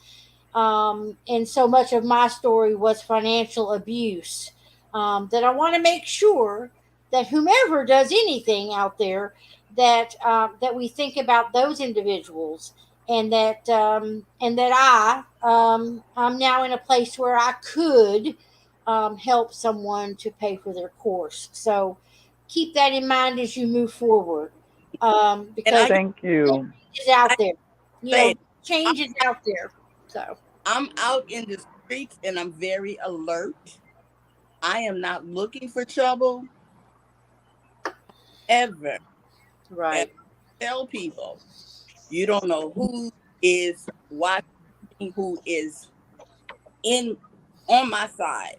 and so much of my story was financial abuse. That I want to make sure that whomever does anything out there, that we think about those individuals, and that I'm now in a place where I could help someone to pay for their course. So keep that in mind as you move forward, And because Thank you. change is out I there. You say know, change is out there. So. I'm out in the streets and I'm very alert. I am not looking for trouble ever. And Right. tell people you don't know who is watching, who is in on my side.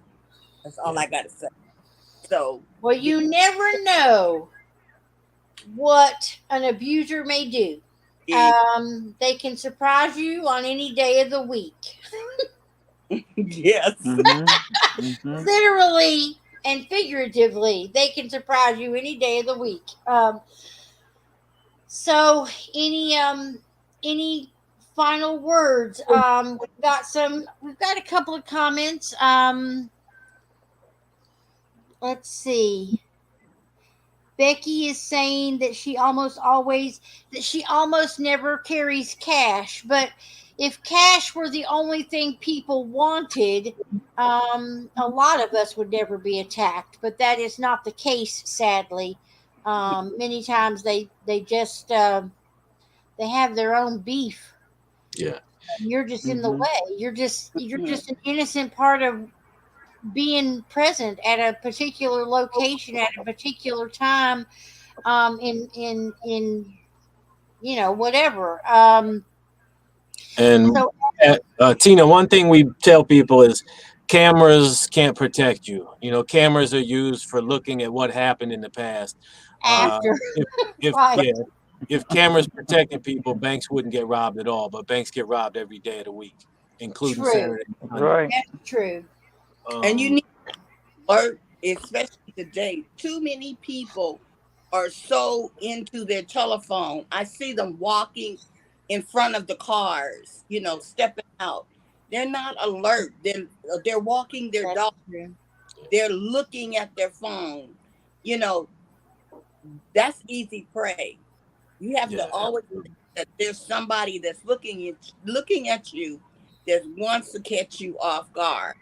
That's all Yeah. I gotta say. So Well, you never know what an abuser may do. it, They can surprise you on any day of the week, yes. literally and figuratively. They can surprise you any day of the week. So, any final words? We've got a couple of comments. Let's see. Becky is saying that she almost never carries cash, but if cash were the only thing people wanted, a lot of us would never be attacked. But that is not the case, sadly. Many times they just they have their own beef. Yeah. You're just in the Mhm. way. You're just an innocent part of being present at a particular location at a particular time, in whatever. And So Tina, one thing we tell people is cameras can't protect you. Cameras are used for looking at what happened in the past. Uh, after. if Right. yeah, if cameras protected people, banks wouldn't get robbed at all. But banks get robbed every day of the week, including True. Saturday and Sunday. Right. That's true. And you Um, need to alert, especially today. Too many people are so into their telephone. I see them walking in front of the cars, stepping out. They're not alert. They're walking their That's dog. true. They're looking at their phone. You know, that's easy prey. You have to yeah, always think that there's somebody that's looking at you that wants to catch you off guard,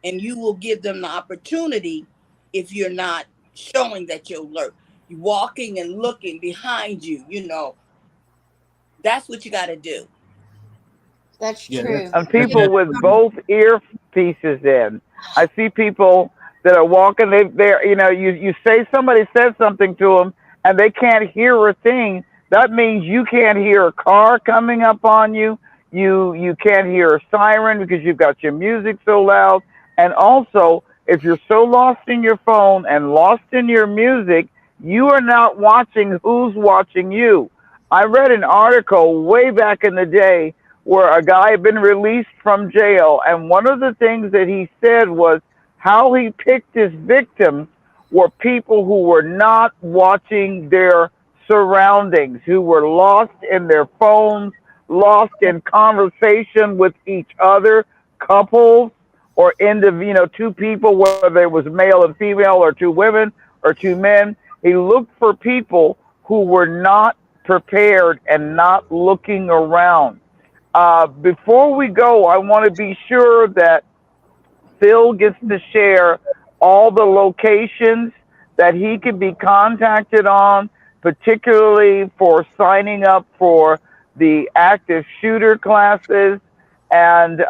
and you will give them the opportunity if you're not showing that you're alert. You walking and looking behind you. That's what you got to do. That's yeah, true. And You people with both earpieces in. I see people that are walking. They're you say somebody said something to them and they can't hear a thing. That means you can't hear a car coming up on you. You can't hear a siren because you've got your music so loud. And also, if you're so lost in your phone and lost in your music, you are not watching who's watching you. I read an article way back in the day where a guy had been released from jail, and one of the things that he said was how he picked his victims were people who were not watching their surroundings, who were lost in their phones, lost in conversation with each other, couples, or two people, whether it was male and female, or two women, or two men. He looked for people who were not prepared and not looking around. Before we go, I want to be sure that Phil gets to share all the locations that he can be contacted on, particularly for signing up for the active shooter classes. And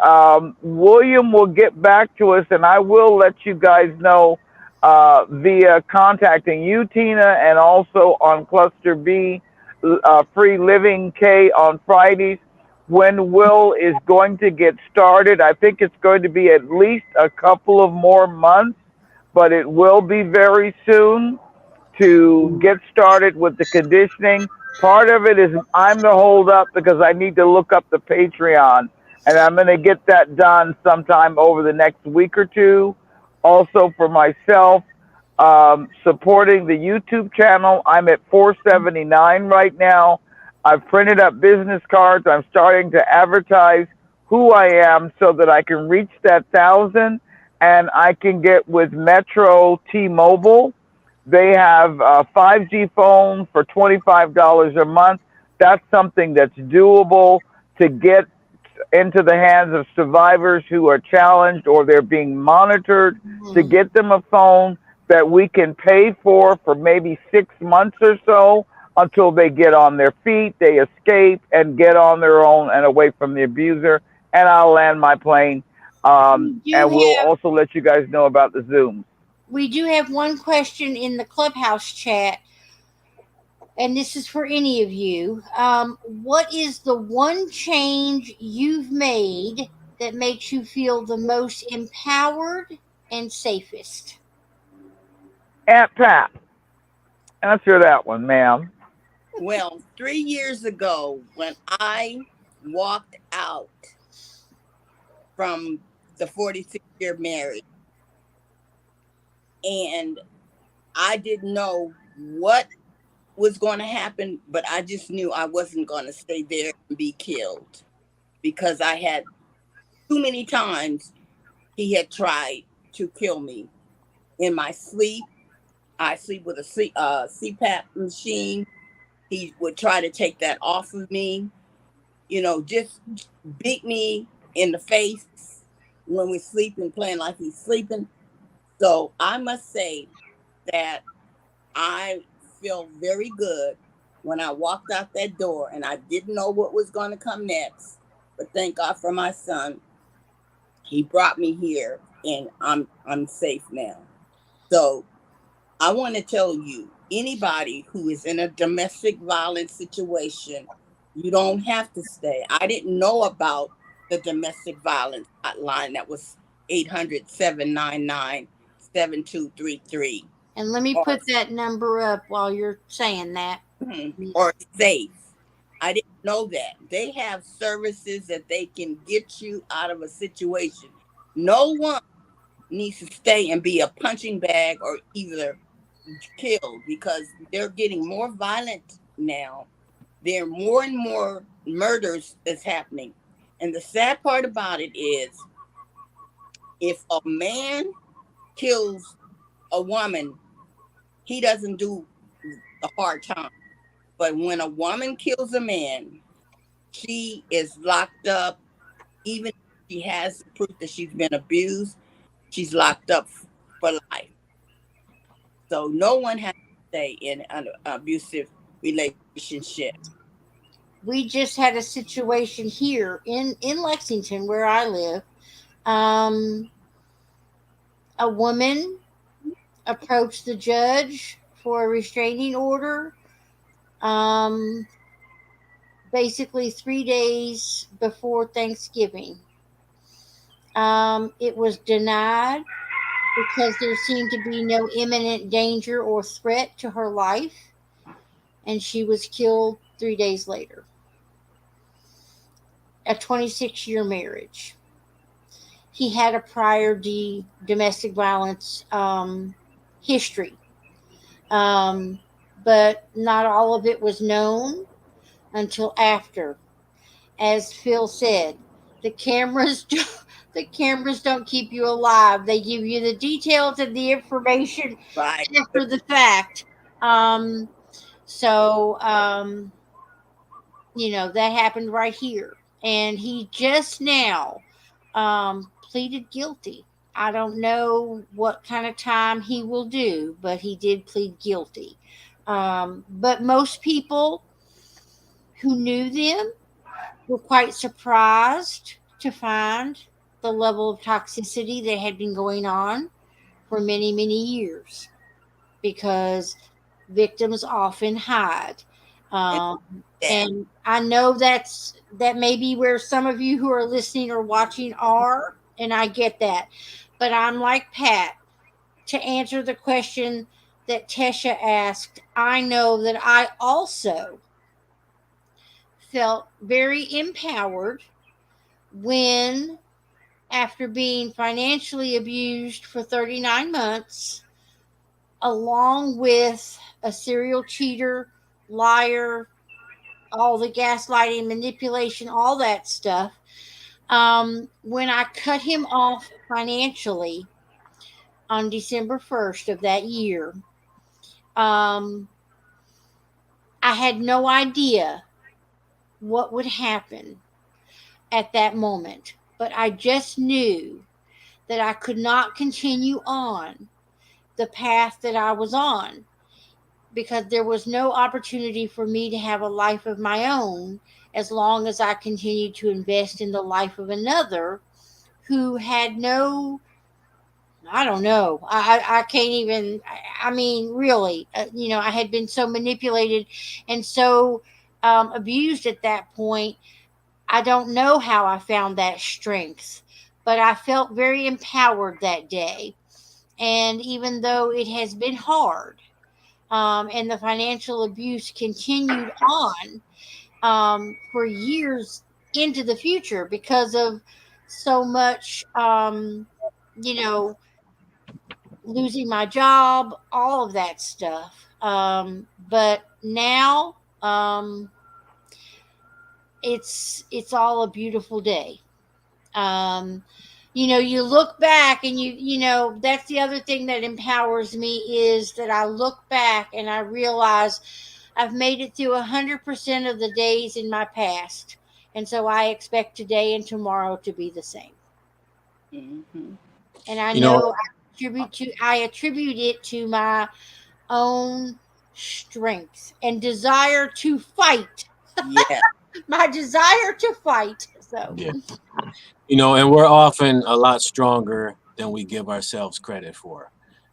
William will get back to us, and I will let you guys know via contacting you, Tina, and also on Cluster B, Free Living K on Fridays, when Will is going to get started. I think it's going to be at least a couple of more months but it will be very soon to get started with the conditioning. Part of it is I'm the hold up because I need to look up the Patreon, and I'm going to get that done sometime over the next week or two. Also for myself, supporting the YouTube channel, I'm at 479 right now. I've printed up business cards. I'm starting to advertise who I am so that I can reach that 1,000, and I can get with Metro T-Mobile. They have 5G phones for $25 a month. That's something that's doable to get into the hands of survivors who are challenged or they're being monitored, to get them a phone that we can pay for maybe 6 months or so until they get on their feet, they escape and get on their own and away from the abuser. And I'll land my plane. And we'll also let you guys know about the Zoom. We do have one question in the Clubhouse chat, and this is for any of you. What is the one change you've made that makes you feel the most empowered and safest? Aunt Pat, answer that one, ma'am. Well, 3 years ago, when I walked out from the 46-year marriage, and I didn't know what was going to happen, but I just knew I wasn't going to stay there and be killed, because I had too many times he had tried to kill me in my sleep. I sleep with a CPAP machine. He would try to take that off of me, just beat me in the face when we're sleeping, playing like he's sleeping. So I must say that I feel very good when I walked out that door, and I didn't know what was going to come next. But thank God for my son. He brought me here, and I'm safe now. So I want to tell you, anybody who is in a domestic violence situation, you don't have to stay. I didn't know about the domestic violence hotline that was 800-799-7233. And let me put that number up while you're saying that. Or safe. I didn't know that. They have services that they can get you out of a situation. No one needs to stay and be a punching bag or either killed, because they're getting more violent now. There are more and more murders that's happening. And the sad part about it is, if a man kills a woman, he doesn't do a hard time. But when a woman kills a man, she is locked up. Even if she has proof that she's been abused, she's locked up for life. So no one has to stay in an abusive relationship. We just had a situation here in Lexington, where I live. A woman approached the judge for a restraining order, basically 3 days before Thanksgiving. It was denied because there seemed to be no imminent danger or threat to her life, and she was killed 3 days later. A 26-year marriage. He had a prior domestic violence history, but not all of it was known until after. As Phil said, the cameras don't keep you alive. They give you the details and the information Right. after the fact. So that happened right here, and he just now pleaded guilty. I don't know what kind of time he will do, but he did plead guilty. But most people who knew them were quite surprised to find the level of toxicity that had been going on for many, many years, because victims often hide. And I know that may be where some of you who are listening or watching are, and I get that. But I'm like Pat. to answer the question that Tesha asked, I know that I also felt very empowered when, after being financially abused for 39 months, along with a serial cheater, liar, all the gaslighting, manipulation, all that stuff, when I cut him off financially on December 1st of that year, um, I had no idea what would happen at that moment. But I just knew that I could not continue on the path that I was on because there was no opportunity for me to have a life of my own as long as I continued to invest in the life of another who had no, I don't know. I can't even, I mean, really, I had been so manipulated and so abused at that point. I don't know how I found that strength, but I felt very empowered that day. And even though it has been hard, and the financial abuse continued on for years into the future because of so much, you know, losing my job, all of that stuff. But now, it's all a beautiful day. Um, you look back and that's the other thing that empowers me is that I look back and I realize I've made it through 100% of the days in my past. And so I expect today and tomorrow to be the same. Mm-hmm. And I You know, know I attribute it to my own strength and desire to fight. Yeah. My desire to fight. So yeah. And we're often a lot stronger than we give ourselves credit for.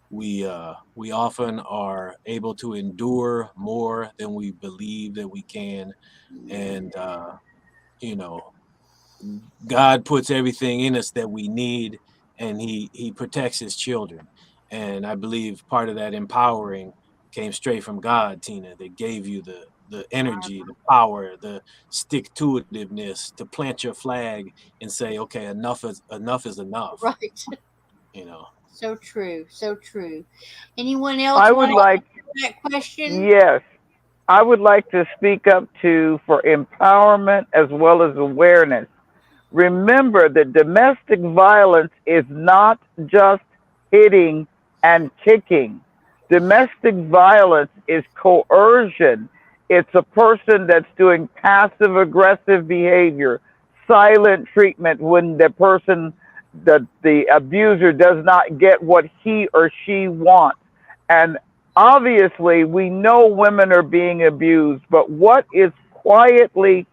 We often are able to endure more than we believe that we can, and you know, God puts everything in us that we need, and He protects His children. And I believe part of that empowering came straight from God, Tina. That gave you the energy, the power, the stick to itiveness to plant your flag and say, okay, enough is enough. right. You know. So true. So true. Anyone else I want would to like, answer that question? yes, I would like to speak up to for empowerment as well as awareness. Remember that domestic violence is not just hitting and kicking. Domestic violence is coercion. It's a person that's doing passive aggressive behavior, silent treatment when the abuser does not get what he or she wants. And obviously, we know women are being abused, but what is quietly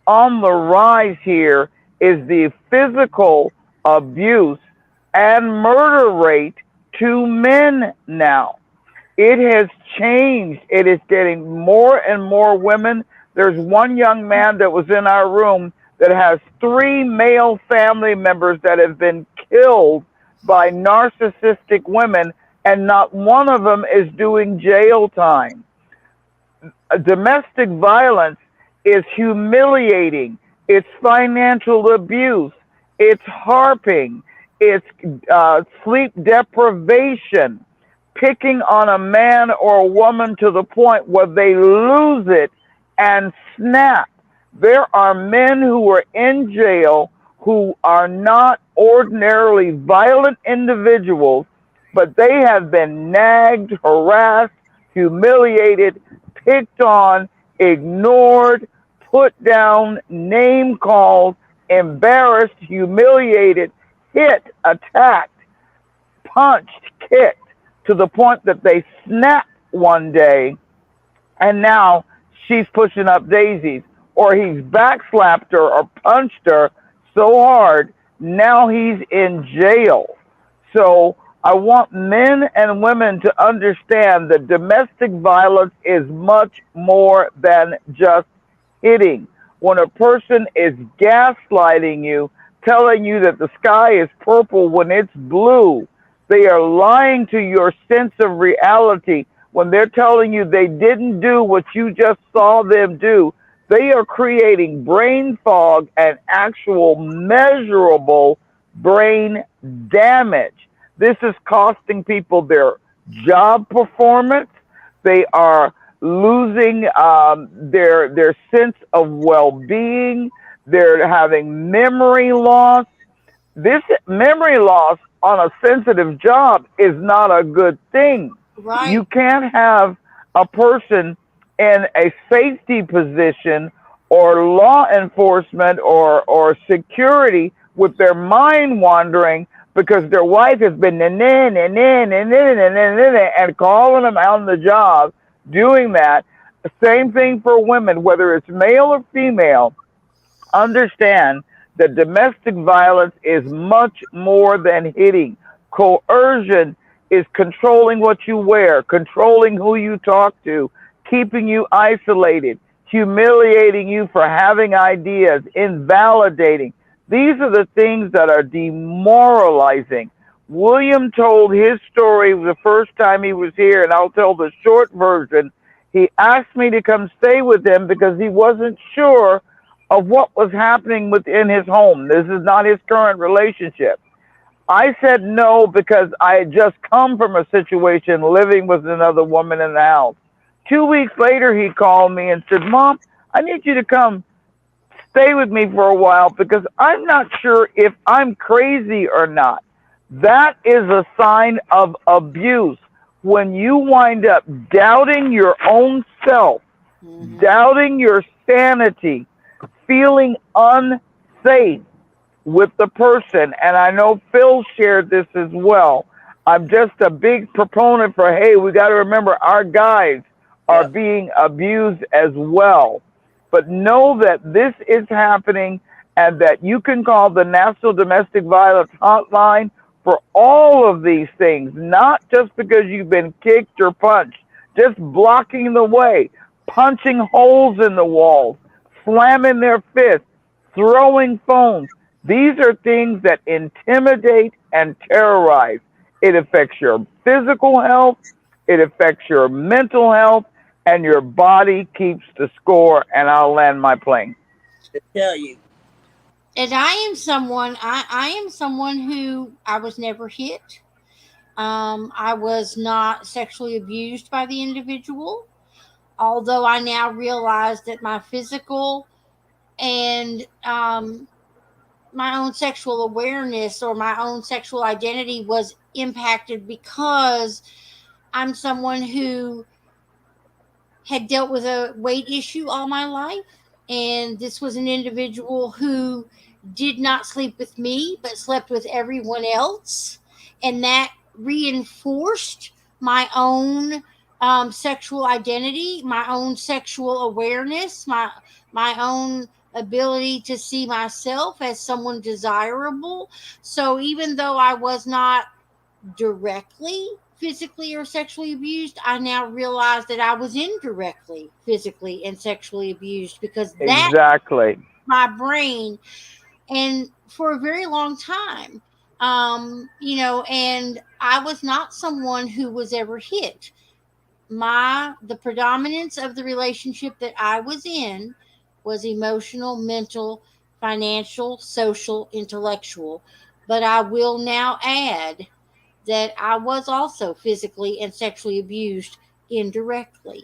on the rise here is the physical abuse and murder rate to men now. It has changed. It is getting more and more women. There's one young man that was in our room that has 3 male family members that have been killed by narcissistic women, and not one of them is doing jail time. Domestic violence is humiliating. It's financial abuse. It's harping. It's sleep deprivation, picking on a man or a woman to the point where they lose it and snap. There are men who are in jail who are not ordinarily violent individuals, but they have been nagged, harassed, humiliated, picked on, ignored, put down, name called, embarrassed, humiliated, hit, attacked, punched, kicked, to the point that they snapped one day and now she's pushing up daisies, or he's backslapped her or punched her so hard, now he's in jail. So I want men and women to understand that domestic violence is much more than just hitting. When a person is gaslighting you, telling you that the sky is purple when it's blue, They are lying to your sense of reality when they're telling you they didn't do what you just saw them do. They are creating brain fog and actual measurable brain damage. This is costing people their job performance. They are losing their sense of well-being. They're having memory loss. This memory loss on a sensitive job is not a good thing. You Right. can't have a person in a safety position or law enforcement or security with their mind wandering because their wife has been and calling them out on the job doing that. Same thing for women, whether it's male or female. Understand that domestic violence is much more than hitting. Coercion is controlling what you wear, controlling who you talk to, keeping you isolated, humiliating you for having ideas, invalidating. These are the things that are demoralizing. William told his story the first time he was here, and I'll tell the short version. He asked me to come stay with him because he wasn't sure of what was happening within his home. This is not his current relationship. I said no because I had just come from a situation living with another woman in the house. 2 weeks later, he called me and said, Mom, I need you to come stay with me for a while because I'm not sure if I'm crazy or not. That is a sign of abuse. When you wind up doubting your own self, doubting your sanity, feeling unsafe with the person, and I know Phil shared this as well. I'm just a big proponent for, hey, we got to remember our guys are Yep. being abused as well. But know that this is happening and that you can call the National Domestic Violence Hotline for all of these things, not just because you've been kicked or punched, just blocking the way, punching holes in the walls, slamming their fists, throwing phones. These are things that intimidate and terrorize. It affects your physical health, it affects your mental health, and your body keeps the score. And I'll land my plane. To tell you. And I am someone who I was never hit. I was not sexually abused by the individual, although I now realize that my physical and my own sexual awareness or my own sexual identity was impacted because I'm someone who had dealt with a weight issue all my life. And this was an individual who did not sleep with me, but slept with everyone else. And that reinforced my own sexual identity, my own sexual awareness, my own ability to see myself as someone desirable. So even though I was not directly physically or sexually abused, I now realize that I was indirectly physically and sexually abused because that Exactly. my brain and for a very long time. And I was not someone who was ever hit. The predominance of the relationship that I was in was emotional, mental, financial, social, intellectual. But I will now add that I was also physically and sexually abused indirectly.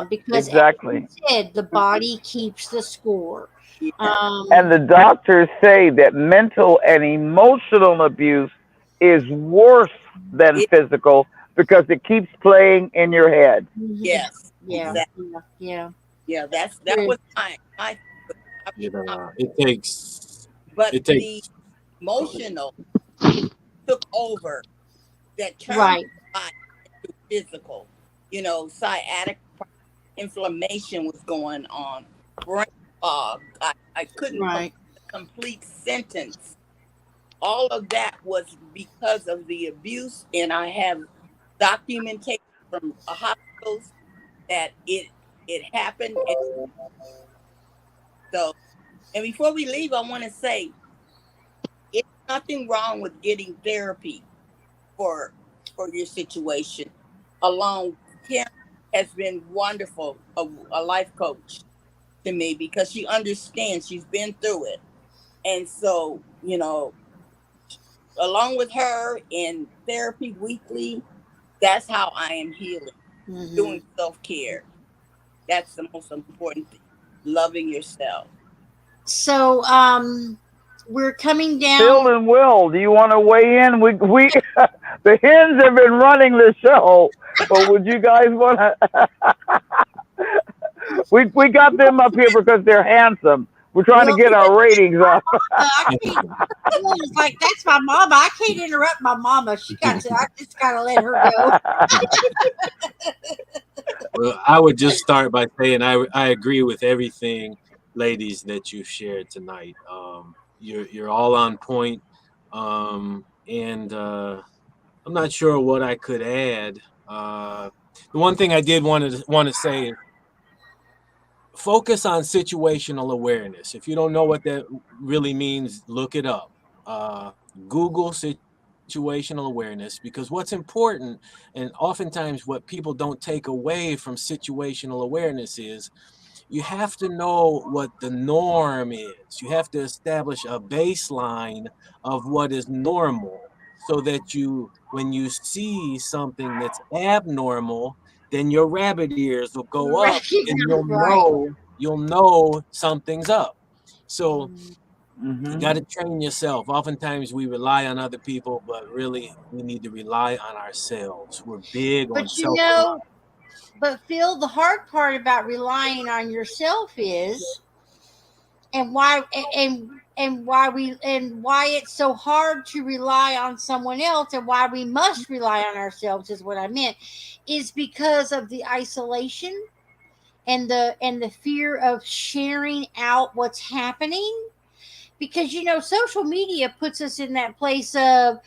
Because, as you Exactly. said, the body keeps the score. Yeah. And Um, the doctors say that mental and emotional abuse is worse than It, physical because it keeps playing in your head. yeah, yes. yeah, Exactly. yeah, yeah. Yeah. That True. was my Yeah, it the takes emotional took over that turned Right, my body into physical. Sciatic inflammation was going on, brain fog. I couldn't complete right. a complete sentence. All of that was because of the abuse, and I have documentation from hospitals that it happened. And so, and before we leave, I want to say it's nothing wrong with getting therapy. for your situation. Along, Kim has been wonderful, a life coach to me because she understands. She's been through it, and so along with her in therapy weekly, that's how I am healing. Mm-hmm. Doing self-care. That's the most important thing. Loving yourself. So, we're coming Phil down. and Will, do you want to weigh in? We the hens have been running the show, but would you guys want to? we got them up here because they're handsome. We're trying to Well, get our ratings up. I can't. It's like that's my mama. I can't interrupt my mama. She got to. I just gotta let her go. Well, I would just start by saying I agree with everything, ladies, that you've shared tonight. You're all on point, and I'm not sure what I could add. The one thing I did want to say is focus on situational awareness. If you don't know what that really means, look it up. Google situational awareness, because what's important, and oftentimes what people don't take away from situational awareness, is you have to know what the norm is. You have to establish a baseline of what is normal so that when you see something that's abnormal, then your rabbit ears will go up and Right. you'll know something's up. So you Hmm. got to train yourself. Oftentimes we rely on other people, but really we need to rely on ourselves. We're big on But self-reliance. but Phil, the hard part about relying on yourself is, and why, and why it's so hard to rely on someone else, and why we must rely on ourselves is what I meant, is because of the isolation and the fear of sharing out what's happening. Because social media puts us in that place of,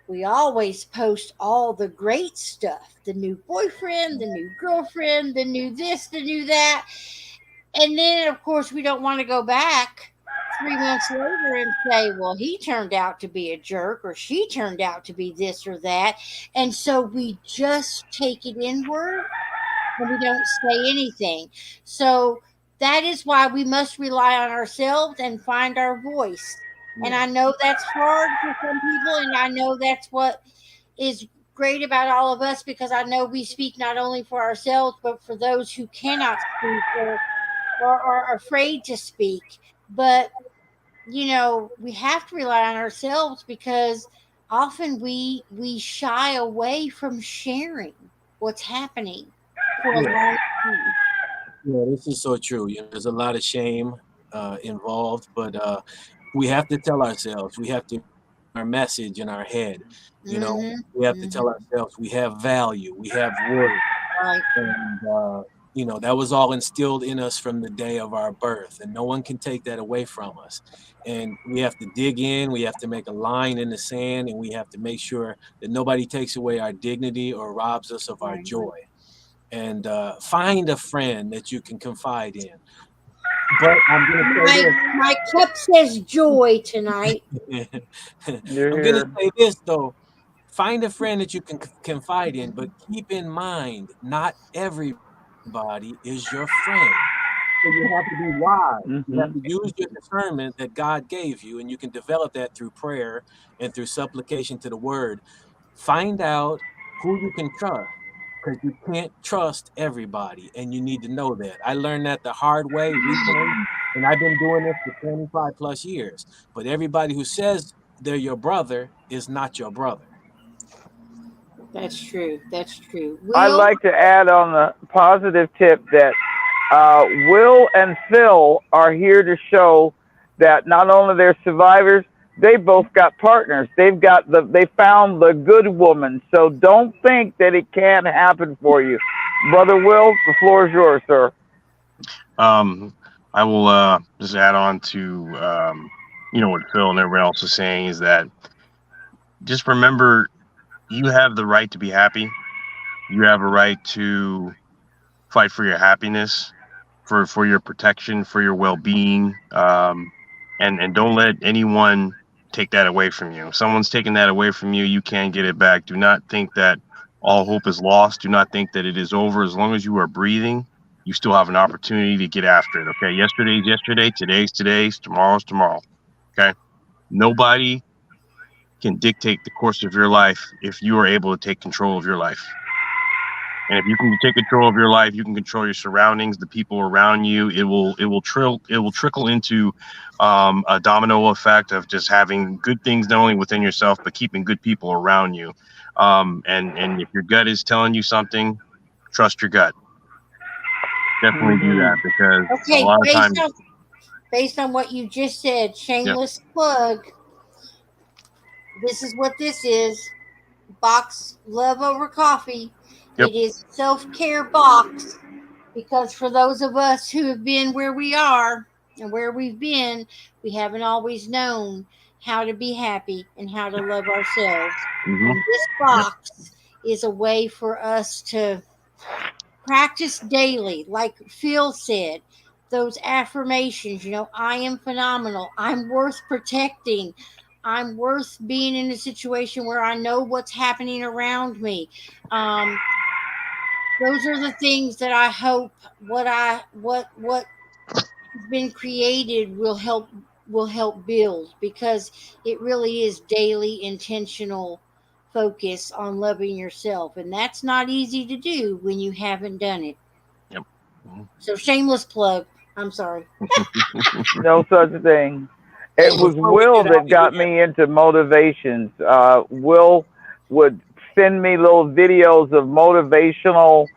we always post all the great stuff, the new boyfriend, the new girlfriend, the new this, the new that. And then, of course, we don't want to go back 3 months later and say, well, he turned out to be a jerk, or she turned out to be this or that. And so we just take it inward and we don't say anything. So that is why we must rely on ourselves and find our voice. And Yeah. I know that's hard for some people, and I know that's what is great about all of us, because I know we speak not only for ourselves but for those who cannot speak, or are afraid to speak. But we have to rely on ourselves, because often we shy away from sharing what's happening for a Yeah. long time. Yeah, this is so true. There's a lot of shame involved, but we have to tell ourselves, we have to our message in our head. You know, Mm-hmm. we have to tell Mm-hmm. ourselves we have value, we have worth, Right. and that was all instilled in us from the day of our birth, and no one can take that away from us. And we have to dig in, we have to make a line in the sand, and we have to make sure that nobody takes away our dignity or robs us of our Right. joy. And find a friend that you can confide in. But I'm going My cup says joy tonight. to say this. You're I'm going to here. say this though. Find a friend that you can confide in, but keep in mind, not everybody is your friend. So you have to be wise. You have Hmm. to use your discernment that God gave you, and you can develop that through prayer and through supplication to the Word. Find out who you can trust, because you can't trust everybody, and you need to know that. I learned that the hard way recently, and I've been doing this for 25 plus years. But everybody who says they're your brother is not your brother. That's true. That's true. I'd Will? like to add on the positive tip that Will and Phil are here to show that not only they're survivors, they both got partners. They found the good woman. So don't think that it can't happen for you. Brother Will, the floor is yours, sir. I will just add on to what Phil and everyone else is saying, is that just remember, you have the right to be happy. You have a right to fight for your happiness, for your protection, for your well-being, and don't let anyone take that away from you. If someone's taking that away from you, you can't get it back. Do not think that all hope is lost. Do not think that it is over. As long as you are breathing, you still have an opportunity to get after it. Okay. Yesterday's yesterday. Today's tomorrow's tomorrow. Okay. Nobody can dictate the course of your life if you are able to take control of your life. And if you can take control of your life, you can control your surroundings, the people around you. It will trickle into a domino effect of just having good things not only within yourself but keeping good people around you. And if your gut is telling you something, trust your gut. Definitely do that, because a Okay, lot of times, based on what you just said, shameless plug. This is what this is. Box Love Over Coffee. Yep. It is self-care box, because for those of us who have been where we are and where we've been, we haven't always known how to be happy and how to love ourselves. Mhm. And this box is a way for us to practice daily, like Phil said, those affirmations, I am phenomenal. I'm worth protecting. I'm worth being in a situation where I know what's happening around me. Um, those are the things that I hope what has been created will help build, because it really is daily intentional focus on loving yourself, and that's not easy to do when you haven't done it. Yep. Mhm. So shameless plug. I'm sorry. No such thing. It Hey, was before we Will get out that of got here, me into motivations. Will would send me little videos of motivational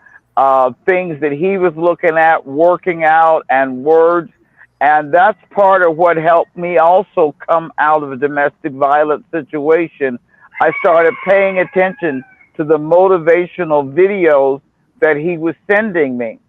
things that he was looking at, working out, and words. And that's part of what helped me also come out of a domestic violence situation. I started paying attention to the motivational videos that he was sending me.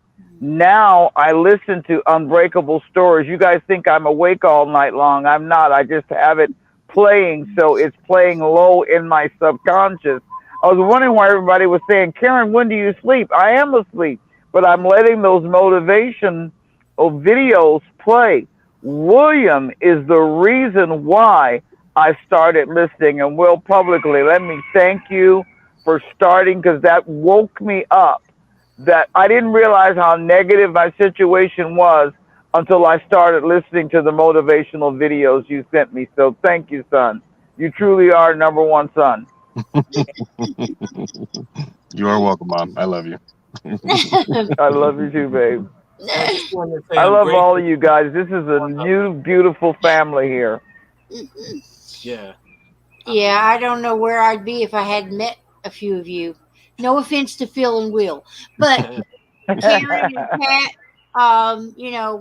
Now I listen to Unbreakable Stories. You guys think I'm awake all night long. I'm not. I just have it playing, so it's playing low in my subconscious. I was wondering why everybody was saying, Karyn, when do you sleep? I am asleep, but I'm letting those motivation videos play. William is the reason why I started listening. And Will, publicly, let me thank you for starting, because that woke me up, that I didn't realize how negative my situation was until I started listening to the motivational videos you sent me. So thank you, son. You truly are number one son. You are welcome, Mom. I love you. I love you too, babe. I just wanted to say I I'm love all grateful of you guys. This is a new, beautiful family here. Yeah. Yeah, I don't know where I'd be if I hadn't met a few of you. No offense to Phil and Will, but Karyn and Pat,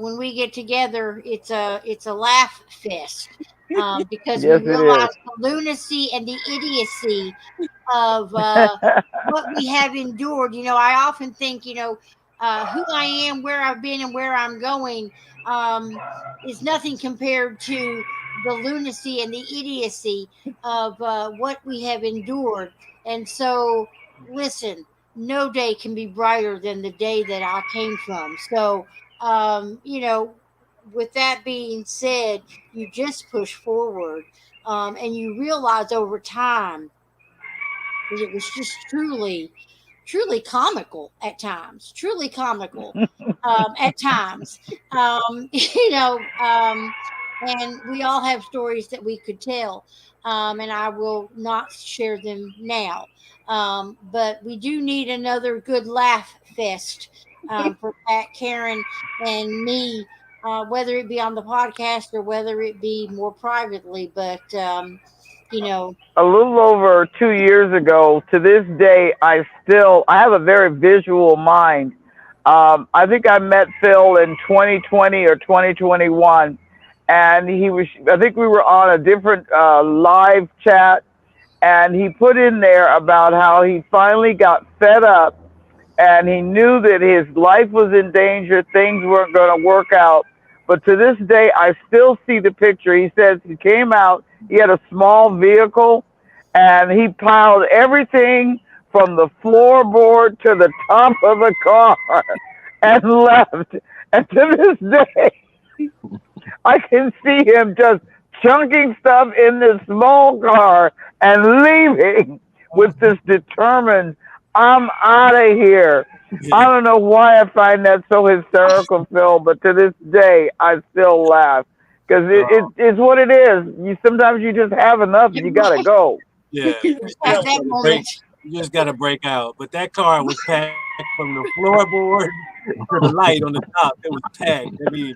when we get together, it's a laugh fest, because we Yes, it is. realize the lunacy and the idiocy of what we have endured. I often think, who I am, where I've been, and where I'm going, is nothing compared to the lunacy and the idiocy of what we have endured. And so, listen, no day can be brighter than the day that I came from. So, with that being said, you just push forward, and you realize over time that it was just truly, truly comical at times, truly comical at times. You know, and we all have stories that we could tell, and I will not share them now. But we do need another good laugh fest for Pat, Karyn, and me, whether it be on the podcast or whether it be more privately. But you know, A little over 2 years ago, to this day, I have a very visual mind. I think I met Phil in 2020 or 2021, and I think we were on a different live chat, and he put in there about how he finally got fed up and he knew that his life was in danger, things weren't going to work out. But to this day, I still see the picture. He says he came out, he had a small vehicle, and he piled everything from the floorboard to the top of the car and left. And to this day, I can see him just chunking stuff in this small car and leaving with this determined, I'm out of here. I don't know why I find that so hysterical, Phil, but to this day, I still laugh because it's what it is. Sometimes you just have enough and you got to go. Yeah, Just have that moment. you just got to break out. But that car was packed from the floorboard to the light on the top. It was packed. I mean,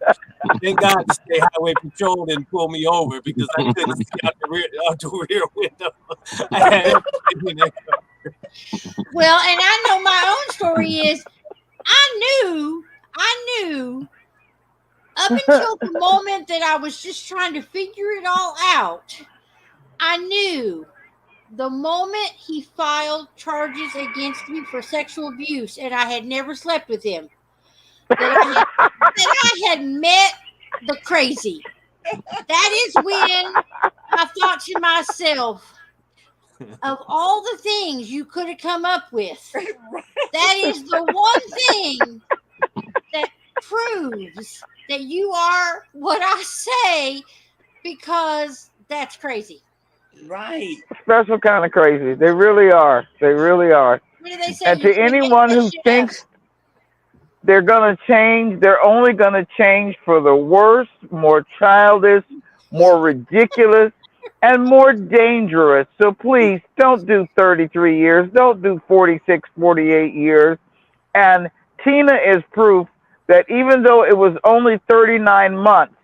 thank God the state highway patrol didn't pull me over because I couldn't see out the rear window. I had everything in that car. Well, and I know my own story is I knew up until the moment that I was just trying to figure it all out. I knew the moment he filed charges against me for sexual abuse and I had never slept with him, that I had met the crazy. That is when I thought to myself, of all the things you could have come up with, that is the one thing that proves that you are what I say, because that's crazy. Right. Special kind of crazy. They really are. They really are. What do they say? And You to can't make anyone that who shit up. thinks they're going to change, they're only going to change for the worse, more childish, more ridiculous, and more dangerous. So please don't do 33 years. Don't do 46, 48 years. And Tina is proof that even though it was only 39 months,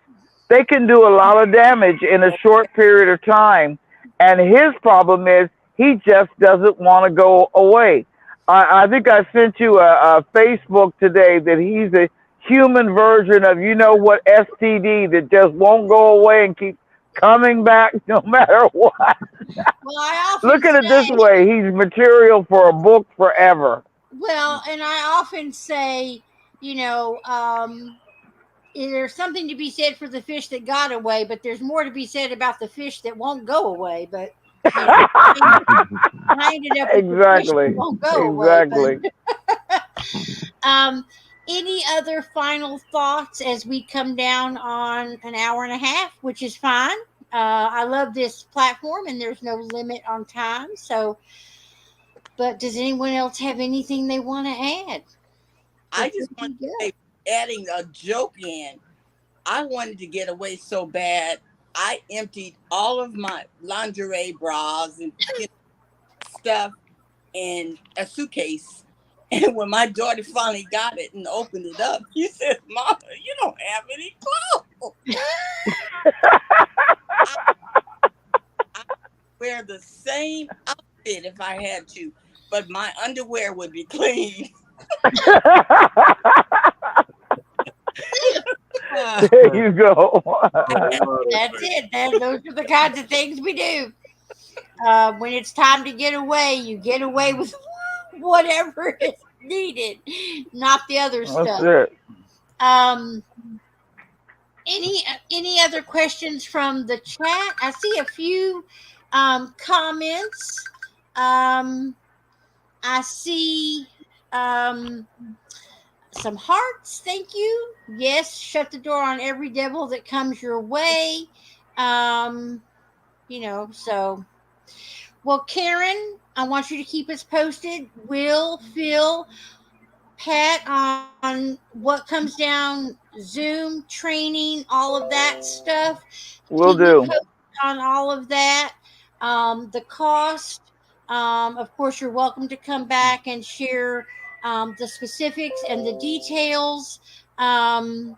they can do a lot of damage in a short period of time. And his problem is he just doesn't want to go away. I think I sent you a Facebook today that he's a human version of, you know what, STD that just won't go away and keep coming back no matter what. Well, I often Look at it this say, way. He's material for a book forever. well, and I often say, you know, there's something to be said for the fish that got away, but there's more to be said about the fish that won't go away. But you know, I ended up with the fish that Exactly. won't go away. Exactly. But any other final thoughts as we come down on an hour and a half, which is fine. I love this platform, and there's no limit on time. So, but does anyone else have anything they want to add? I just want to say, adding a joke in, I wanted to get away so bad. I emptied all of my lingerie, bras, and stuff in a suitcase. And when my daughter finally got it and opened it up, she said, "Mama, you don't have any clothes." I wear the same outfit if I had to, but my underwear would be clean. There you go. That's it. Those are the kinds of things we do. When it's time to get away, you get away with whatever is needed, not the other That's stuff. it. Um, any other questions from the chat? I see a few comments. I see some hearts. Thank you. Yes, shut the door on every devil that comes your way. Um, so well, Karyn, I want you to keep us posted. Will, Phil, Pat, on what comes down, Zoom training, all of that stuff. Will Keep me do. posted on all of that. The cost, of course, you're welcome to come back and share the specifics and the details. As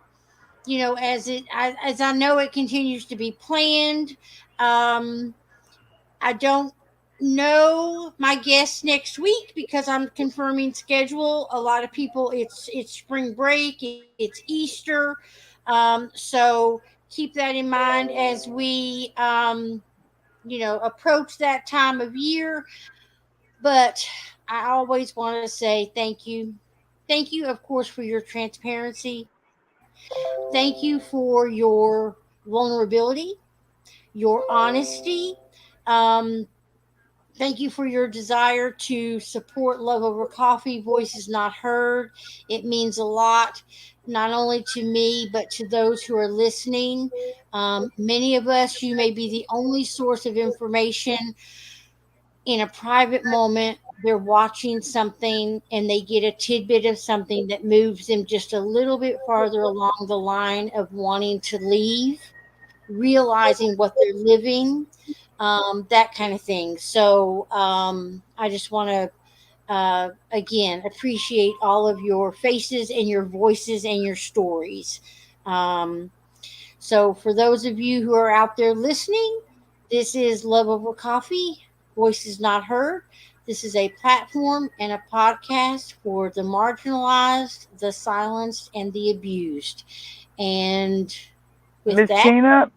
I know it continues to be planned. Um, I don't know my guests next week because I'm confirming schedule. A lot of people, it's spring break, it's Easter, so keep that in mind as we approach that time of year. But I always want to say thank you, of course, for your transparency. Thank you for your vulnerability, your honesty. Um, Thank you for your desire to support Love Over Coffee, Voices Not Heard. It means a lot, not only to me, but to those who are listening. Many of us, you may be the only source of information in a private moment. They're watching something and they get a tidbit of something that moves them just a little bit farther along the line of wanting to leave, realizing what they're living, that kind of thing. So I just want to, again, appreciate all of your faces and your voices and your stories. Um, so, for those of you who are out there listening, this is Love Over Coffee, Voices Not Heard. This is a platform and a podcast for the marginalized, the silenced, and the abused. And with Miss that, Tina,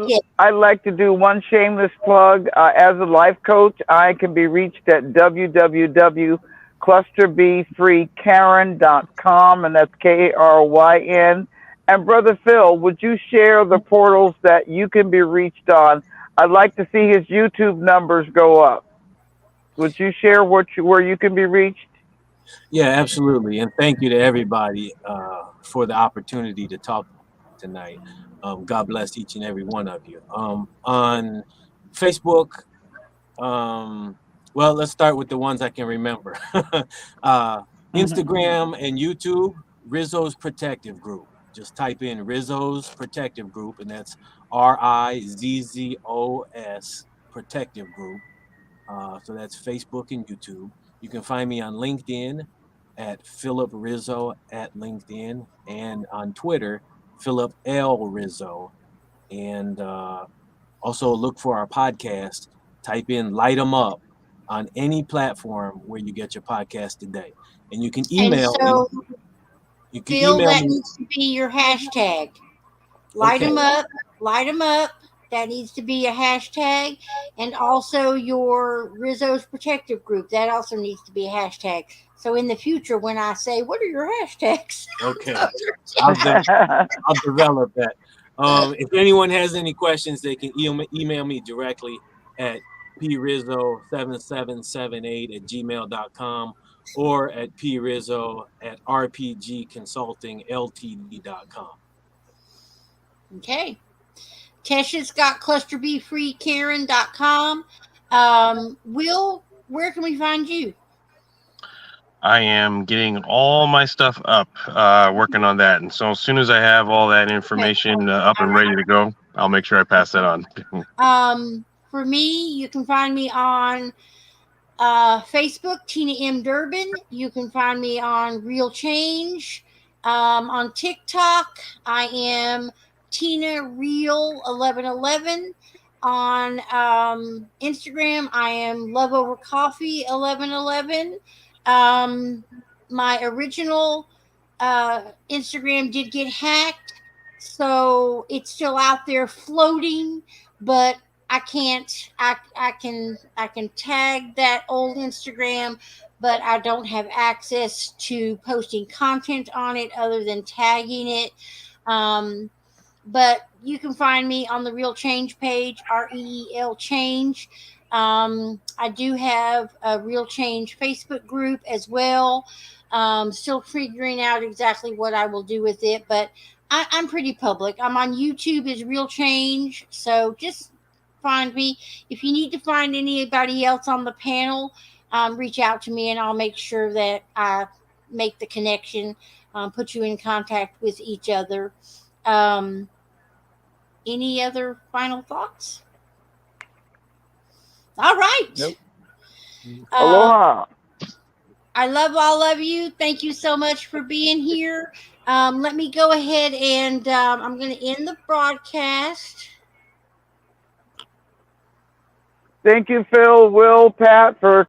yeah, I'd like to do one shameless plug. As a life coach, I can be reached at www.clusterbfreekaren.com, and that's Karyn. And Brother Phil, would you share the portals that you can be reached on? I'd like to see his YouTube numbers go up. Would you share where you can be reached? Yeah, absolutely. And thank you to everybody for the opportunity to talk tonight. God bless each and every one of you. On Facebook, well, let's start with the ones I can remember. Instagram and YouTube, Rizzo's Protective Group. Just type in Rizzo's Protective Group, and that's Rizzos Protective Group. So that's Facebook and YouTube. You can find me on LinkedIn at Philip Rizzo at LinkedIn, and on Twitter, Philip L. Rizzo. And also look for our podcast. Type in Light 'em Up on any platform where you get your podcast today. And you can and email me. so, You can Phil, email that me. needs to be your hashtag. Light Okay. them up, light them up. That needs to be a hashtag. And also your Rizzo's Protective Group. That also needs to be a hashtag. So in the future, when I say, what are your hashtags? Okay. I'll develop that. If anyone has any questions, they can email me directly at prizzo7778@gmail.com or at prizzo@rpgconsultingltd.com. Okay. Kesha's got clusterbfreekaren.com. Will, where can we find you? I am getting all my stuff up, working on that. And so as soon as I have all that information up and ready to go, I'll make sure I pass that on. For me, you can find me on Facebook, Tina M. Durbin. You can find me on Real Change. On TikTok, I am Tina Real 1111. On Instagram, I am Love Over Coffee 1111. My original Instagram did get hacked, so it's still out there floating, but I can't. I can tag that old Instagram, but I don't have access to posting content on it other than tagging it. Um, but you can find me on the Real Change page, REEL Change. I do have a Real Change Facebook group as well. Still figuring out exactly what I will do with it, but I'm pretty public. I'm on YouTube as Real Change, so just find me. If you need to find anybody else on the panel, reach out to me and I'll make sure that I make the connection, put you in contact with each other. Um, any other final thoughts? All right. Nope. Uh, Aloha. I love all of you. Thank you so much for being here. Let me go ahead and I'm going to end the broadcast. Thank you, Phil, Will, Pat, for